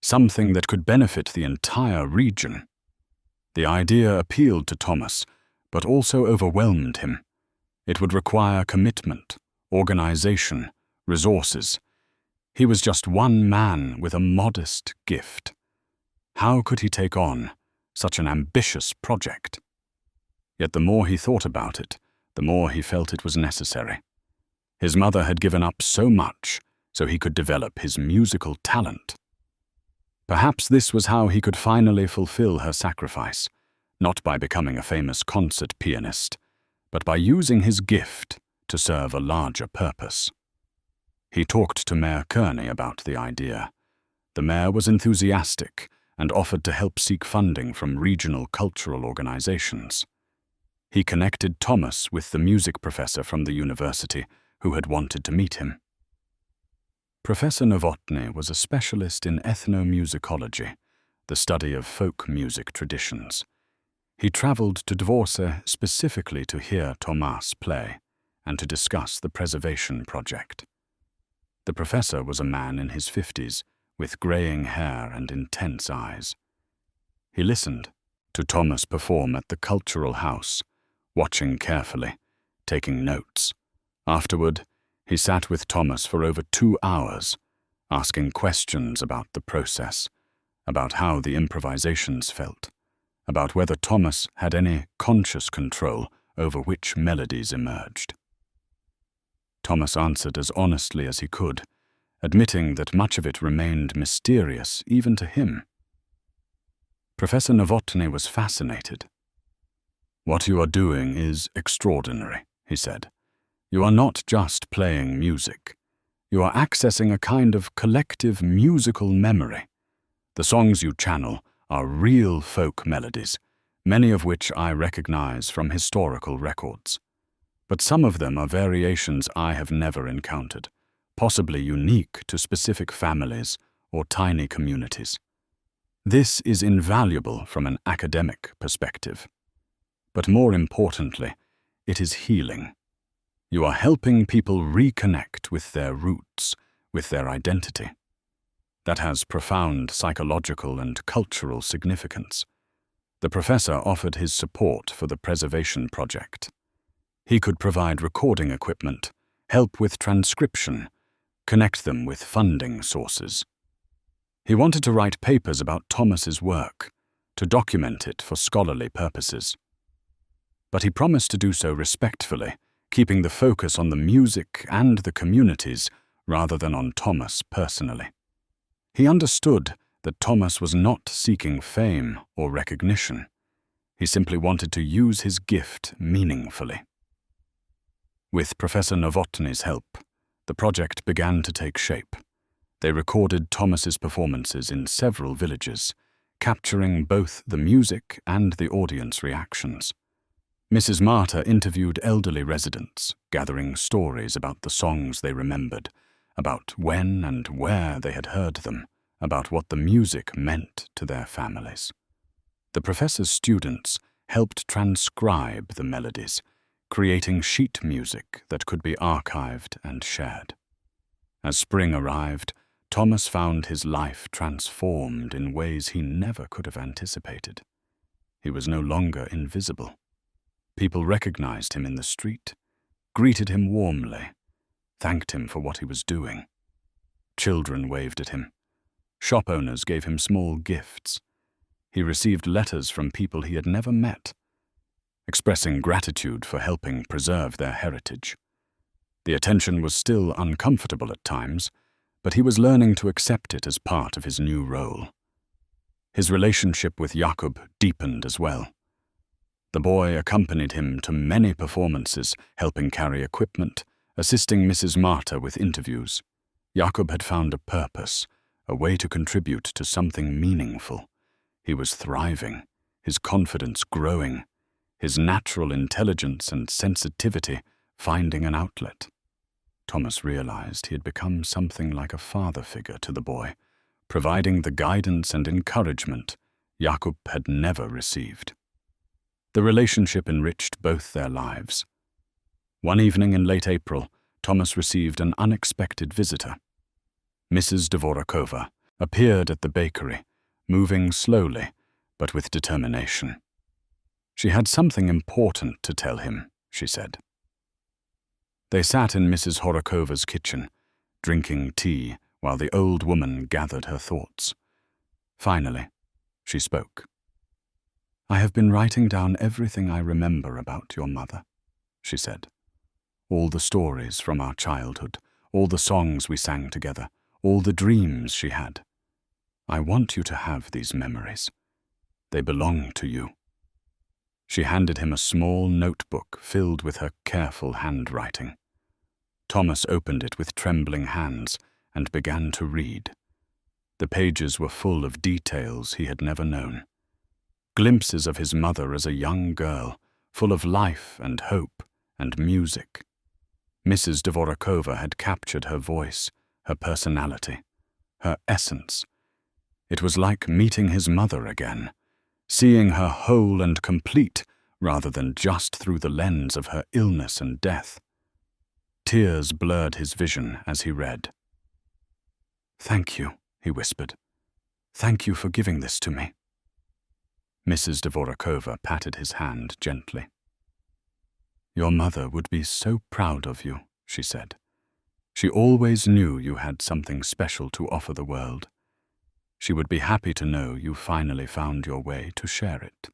something that could benefit the entire region. The idea appealed to Thomas, but also overwhelmed him. It would require commitment, organization, resources. He was just one man with a modest gift. How could he take on such an ambitious project? Yet the more he thought about it, the more he felt it was necessary. His mother had given up so much so he could develop his musical talent. Perhaps this was how he could finally fulfill her sacrifice, not by becoming a famous concert pianist, but by using his gift to serve a larger purpose. He talked to Mayor Kearney about the idea. The mayor was enthusiastic and offered to help seek funding from regional cultural organizations. He connected Thomas with the music professor from the university who had wanted to meet him. Professor Novotny was a specialist in ethnomusicology, the study of folk music traditions. He traveled to Dvorce specifically to hear Thomas play and to discuss the preservation project. The professor was a man in his 50s, with graying hair and intense eyes. He listened to Thomas perform at the Cultural House, watching carefully, taking notes. Afterward, he sat with Thomas for over 2 hours, asking questions about the process, about how the improvisations felt, about whether Thomas had any conscious control over which melodies emerged. Thomas answered as honestly as he could, admitting that much of it remained mysterious even to him. Professor Novotny was fascinated. "What you are doing is extraordinary," he said. "You are not just playing music. You are accessing a kind of collective musical memory. The songs you channel are real folk melodies, many of which I recognize from historical records. But some of them are variations I have never encountered, possibly unique to specific families or tiny communities. This is invaluable from an academic perspective. But more importantly, it is healing. You are helping people reconnect with their roots, with their identity. That has profound psychological and cultural significance." The professor offered his support for the preservation project. He could provide recording equipment, help with transcription, connect them with funding sources. He wanted to write papers about Thomas's work, to document it for scholarly purposes. But he promised to do so respectfully, keeping the focus on the music and the communities rather than on Thomas personally. He understood that Thomas was not seeking fame or recognition. He simply wanted to use his gift meaningfully. With Professor Novotny's help, the project began to take shape. They recorded Thomas's performances in several villages, capturing both the music and the audience reactions. Mrs. Marta interviewed elderly residents, gathering stories about the songs they remembered, about when and where they had heard them, about what the music meant to their families. The professor's students helped transcribe the melodies, creating sheet music that could be archived and shared. As spring arrived, Thomas found his life transformed in ways he never could have anticipated. He was no longer invisible. People recognized him in the street, greeted him warmly, thanked him for what he was doing. Children waved at him. Shop owners gave him small gifts. He received letters from people he had never met, expressing gratitude for helping preserve their heritage. The attention was still uncomfortable at times, but he was learning to accept it as part of his new role. His relationship with Jakub deepened as well. The boy accompanied him to many performances, helping carry equipment, assisting Mrs. Marta with interviews. Jakub had found a purpose, a way to contribute to something meaningful. He was thriving, his confidence growing, his natural intelligence and sensitivity finding an outlet. Thomas realized he had become something like a father figure to the boy, providing the guidance and encouragement Jakub had never received. The relationship enriched both their lives. One evening in late April, Thomas received an unexpected visitor. Mrs. Dvorakova appeared at the bakery, moving slowly, but with determination. She had something important to tell him, she said. They sat in Mrs. Horakova's kitchen, drinking tea while the old woman gathered her thoughts. Finally, she spoke. "I have been writing down everything I remember about your mother. she said. All the stories from our childhood, all the songs we sang together, all the dreams she had. I want you to have these memories. They belong to you. She handed him a small notebook filled with her careful handwriting. Thomas opened it with trembling hands and began to read. The pages were full of details he had never known. Glimpses of his mother as a young girl, full of life and hope and music. Mrs. Dvorakova had captured her voice, her personality, her essence. It was like meeting his mother again, seeing her whole and complete rather than just through the lens of her illness and death. Tears blurred his vision as he read. "Thank you," he whispered. "Thank you for giving this to me." Mrs. Dvorakova patted his hand gently. "Your mother would be so proud of you," she said. "She always knew you had something special to offer the world. She would be happy to know you finally found your way to share it."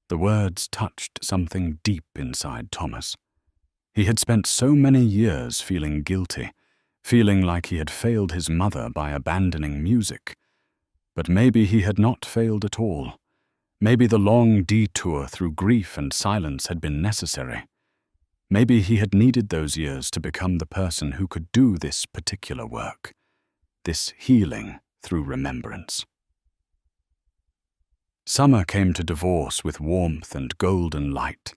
The words touched something deep inside Thomas. He had spent so many years feeling guilty, feeling like he had failed his mother by abandoning music. But maybe he had not failed at all. Maybe the long detour through grief and silence had been necessary. Maybe he had needed those years to become the person who could do this particular work, this healing through remembrance. Summer came to Divorce with warmth and golden light.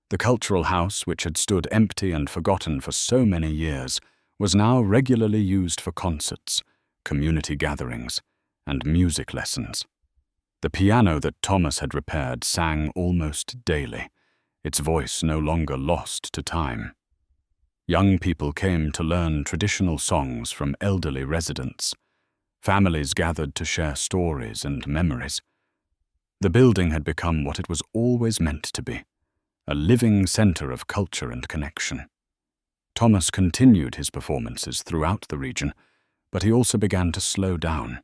The cultural house, which had stood empty and forgotten for so many years, was now regularly used for concerts, community gatherings, and music lessons. The piano that Thomas had repaired sang almost daily, its voice no longer lost to time. Young people came to learn traditional songs from elderly residents. Families gathered to share stories and memories. The building had become what it was always meant to be, a living center of culture and connection. Thomas continued his performances throughout the region, but he also began to slow down,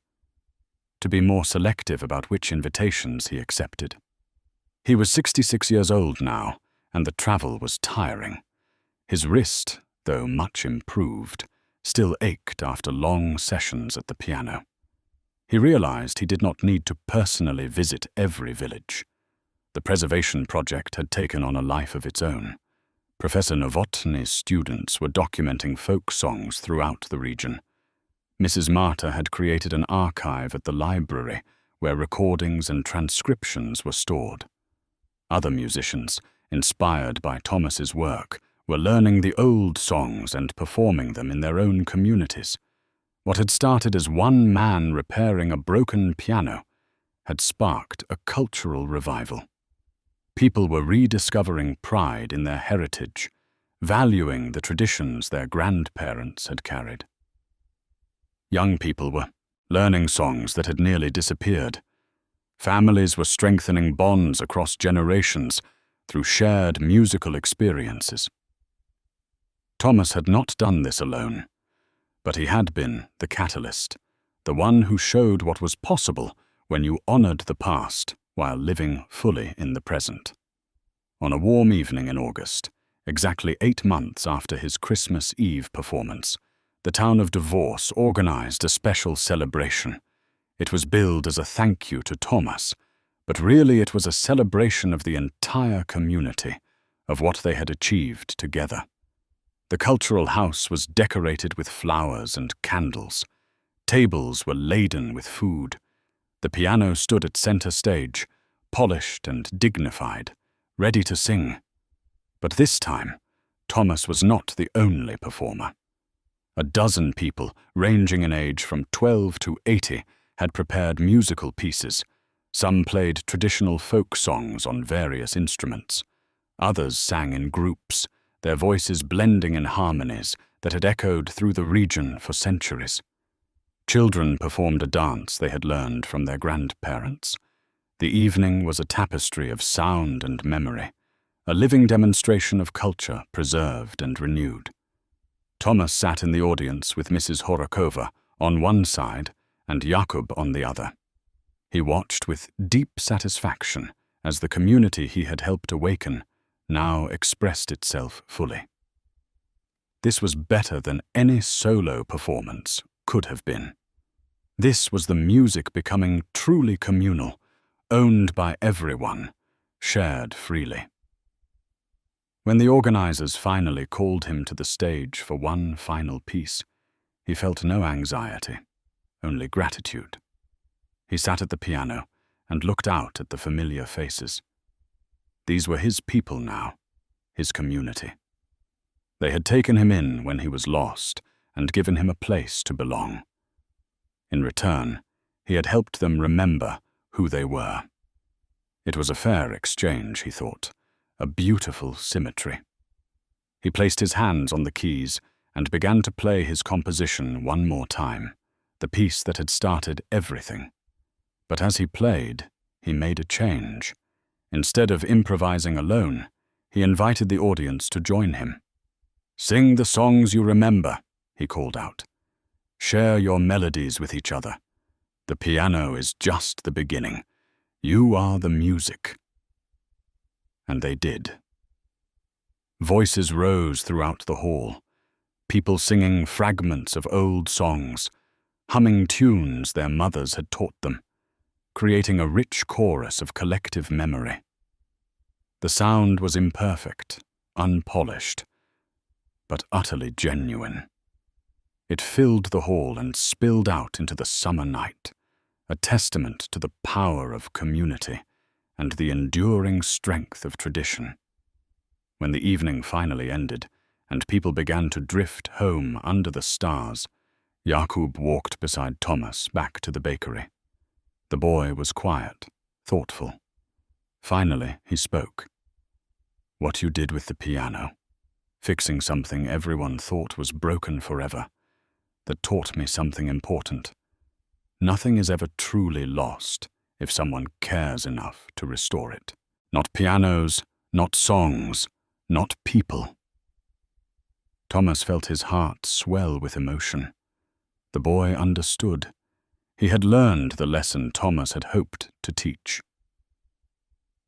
to be more selective about which invitations he accepted. He was 66 years old now, and the travel was tiring. His wrist, though much improved, still ached after long sessions at the piano. He realized he did not need to personally visit every village. The preservation project had taken on a life of its own. Professor Novotny's students were documenting folk songs throughout the region. Mrs. Marta had created an archive at the library where recordings and transcriptions were stored. Other musicians, inspired by Thomas's work, were learning the old songs and performing them in their own communities. What had started as one man repairing a broken piano had sparked a cultural revival. People were rediscovering pride in their heritage, valuing the traditions their grandparents had carried. Young people were learning songs that had nearly disappeared. Families were strengthening bonds across generations through shared musical experiences. Thomas had not done this alone, but he had been the catalyst, the one who showed what was possible when you honored the past while living fully in the present. On a warm evening in August, exactly 8 months after his Christmas Eve performance, the town of Divorce organized a special celebration. It was billed as a thank you to Thomas, but really it was a celebration of the entire community, of what they had achieved together. The cultural house was decorated with flowers and candles. Tables were laden with food. The piano stood at center stage, polished and dignified, ready to sing. But this time, Thomas was not the only performer. A dozen people, ranging in age from 12 to 80, had prepared musical pieces. Some played traditional folk songs on various instruments. Others sang in groups, their voices blending in harmonies that had echoed through the region for centuries. Children performed a dance they had learned from their grandparents. The evening was a tapestry of sound and memory, a living demonstration of culture preserved and renewed. Thomas sat in the audience with Mrs. Horakova on one side and Jakub on the other. He watched with deep satisfaction as the community he had helped awaken now expressed itself fully. This was better than any solo performance could have been. This was the music becoming truly communal, owned by everyone, shared freely. When the organizers finally called him to the stage for one final piece, he felt no anxiety, only gratitude. He sat at the piano and looked out at the familiar faces. These were his people now, his community. They had taken him in when he was lost and given him a place to belong. In return, he had helped them remember who they were. It was a fair exchange, he thought, a beautiful symmetry. He placed his hands on the keys and began to play his composition one more time, the piece that had started everything. But as he played, he made a change. Instead of improvising alone, he invited the audience to join him. "Sing the songs you remember," he called out. "Share your melodies with each other. The piano is just the beginning. You are the music." And they did. Voices rose throughout the hall, people singing fragments of old songs, humming tunes their mothers had taught them, creating a rich chorus of collective memory. The sound was imperfect, unpolished, but utterly genuine. It filled the hall and spilled out into the summer night, a testament to the power of community and the enduring strength of tradition. When the evening finally ended and people began to drift home under the stars, Jakub walked beside Thomas back to the bakery. The boy was quiet, thoughtful. Finally, he spoke. "What you did with the piano, fixing something everyone thought was broken forever, that taught me something important. Nothing is ever truly lost if someone cares enough to restore it. Not pianos, not songs, not people." Thomas felt his heart swell with emotion. The boy understood. He had learned the lesson Thomas had hoped to teach.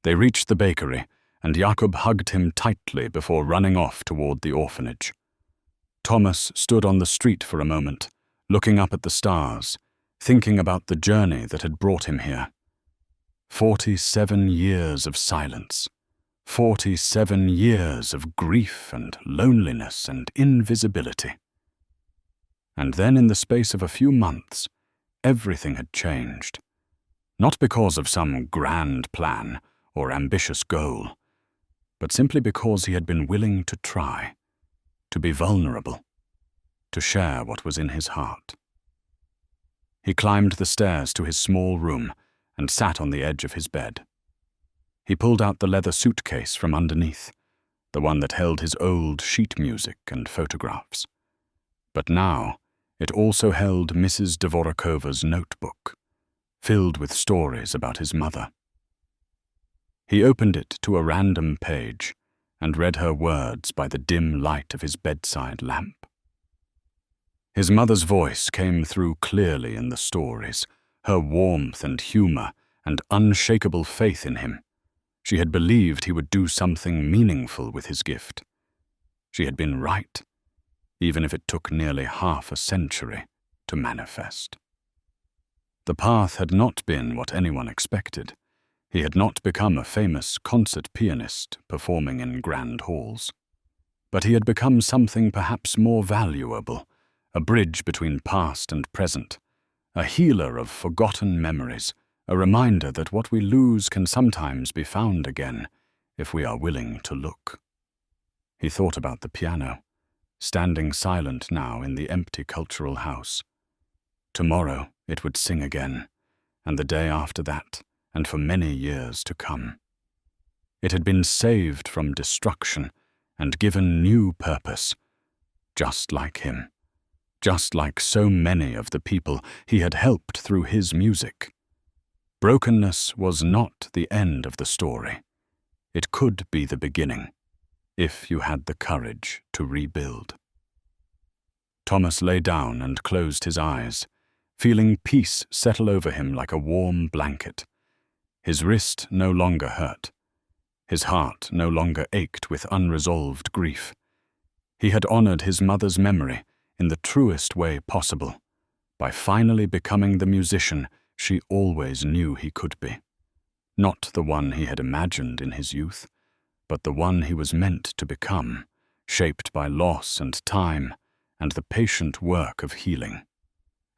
They reached the bakery, and Jakub hugged him tightly before running off toward the orphanage. Thomas stood on the street for a moment, looking up at the stars, thinking about the journey that had brought him here. 47 years of silence. 47 years of grief and loneliness and invisibility. And then in the space of a few months, everything had changed. Not because of some grand plan or ambitious goal, but simply because he had been willing to try, to be vulnerable, to share what was in his heart. He climbed the stairs to his small room and sat on the edge of his bed. He pulled out the leather suitcase from underneath, the one that held his old sheet music and photographs. But now, it also held Mrs. Dvorakova's notebook, filled with stories about his mother. He opened it to a random page and read her words by the dim light of his bedside lamp. His mother's voice came through clearly in the stories, her warmth and humor and unshakable faith in him. She had believed he would do something meaningful with his gift. She had been right, even if it took nearly half a century to manifest. The path had not been what anyone expected. He had not become a famous concert pianist performing in grand halls. But he had become something perhaps more valuable, a bridge between past and present, a healer of forgotten memories, a reminder that what we lose can sometimes be found again if we are willing to look. He thought about the piano, standing silent now in the empty cultural house. Tomorrow it would sing again, and the day after that, and for many years to come. It had been saved from destruction and given new purpose, just like him, just like so many of the people he had helped through his music. Brokenness was not the end of the story. It could be the beginning, if you had the courage to rebuild. Thomas lay down and closed his eyes, feeling peace settle over him like a warm blanket. His wrist no longer hurt. His heart no longer ached with unresolved grief. He had honored his mother's memory in the truest way possible, by finally becoming the musician she always knew he could be. Not the one he had imagined in his youth, but the one he was meant to become, shaped by loss and time and the patient work of healing.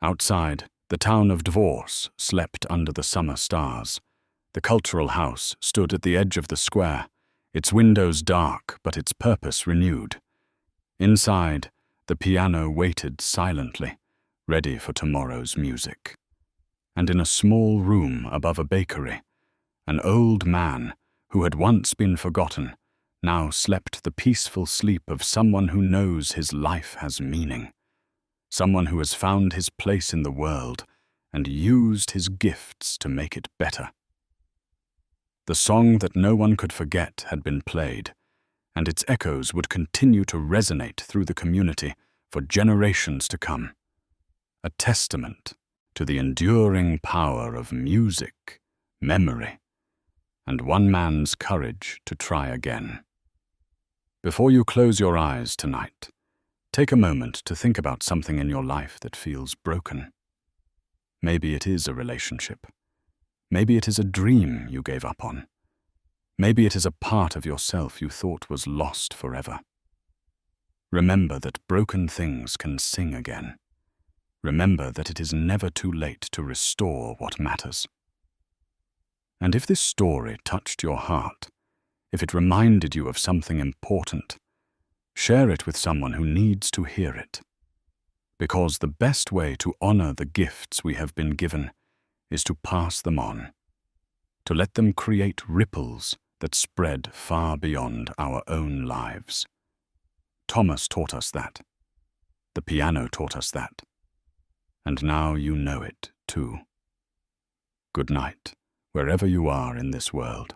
Outside, the town of Dvors slept under the summer stars. The cultural house stood at the edge of the square, its windows dark but its purpose renewed. Inside, the piano waited silently, ready for tomorrow's music. And in a small room above a bakery, an old man, who had once been forgotten, now slept the peaceful sleep of someone who knows his life has meaning, someone who has found his place in the world and used his gifts to make it better. The song that no one could forget had been played, and its echoes would continue to resonate through the community for generations to come, a testament to the enduring power of music, memory, and one man's courage to try again. Before you close your eyes tonight, take a moment to think about something in your life that feels broken. Maybe it is a relationship. Maybe it is a dream you gave up on. Maybe it is a part of yourself you thought was lost forever. Remember that broken things can sing again. Remember that it is never too late to restore what matters. And if this story touched your heart, if it reminded you of something important, share it with someone who needs to hear it. Because the best way to honor the gifts we have been given is to pass them on, to let them create ripples that spread far beyond our own lives. Thomas taught us that. The piano taught us that. And now you know it too. Good night, wherever you are in this world.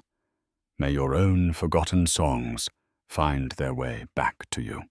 May your own forgotten songs find their way back to you.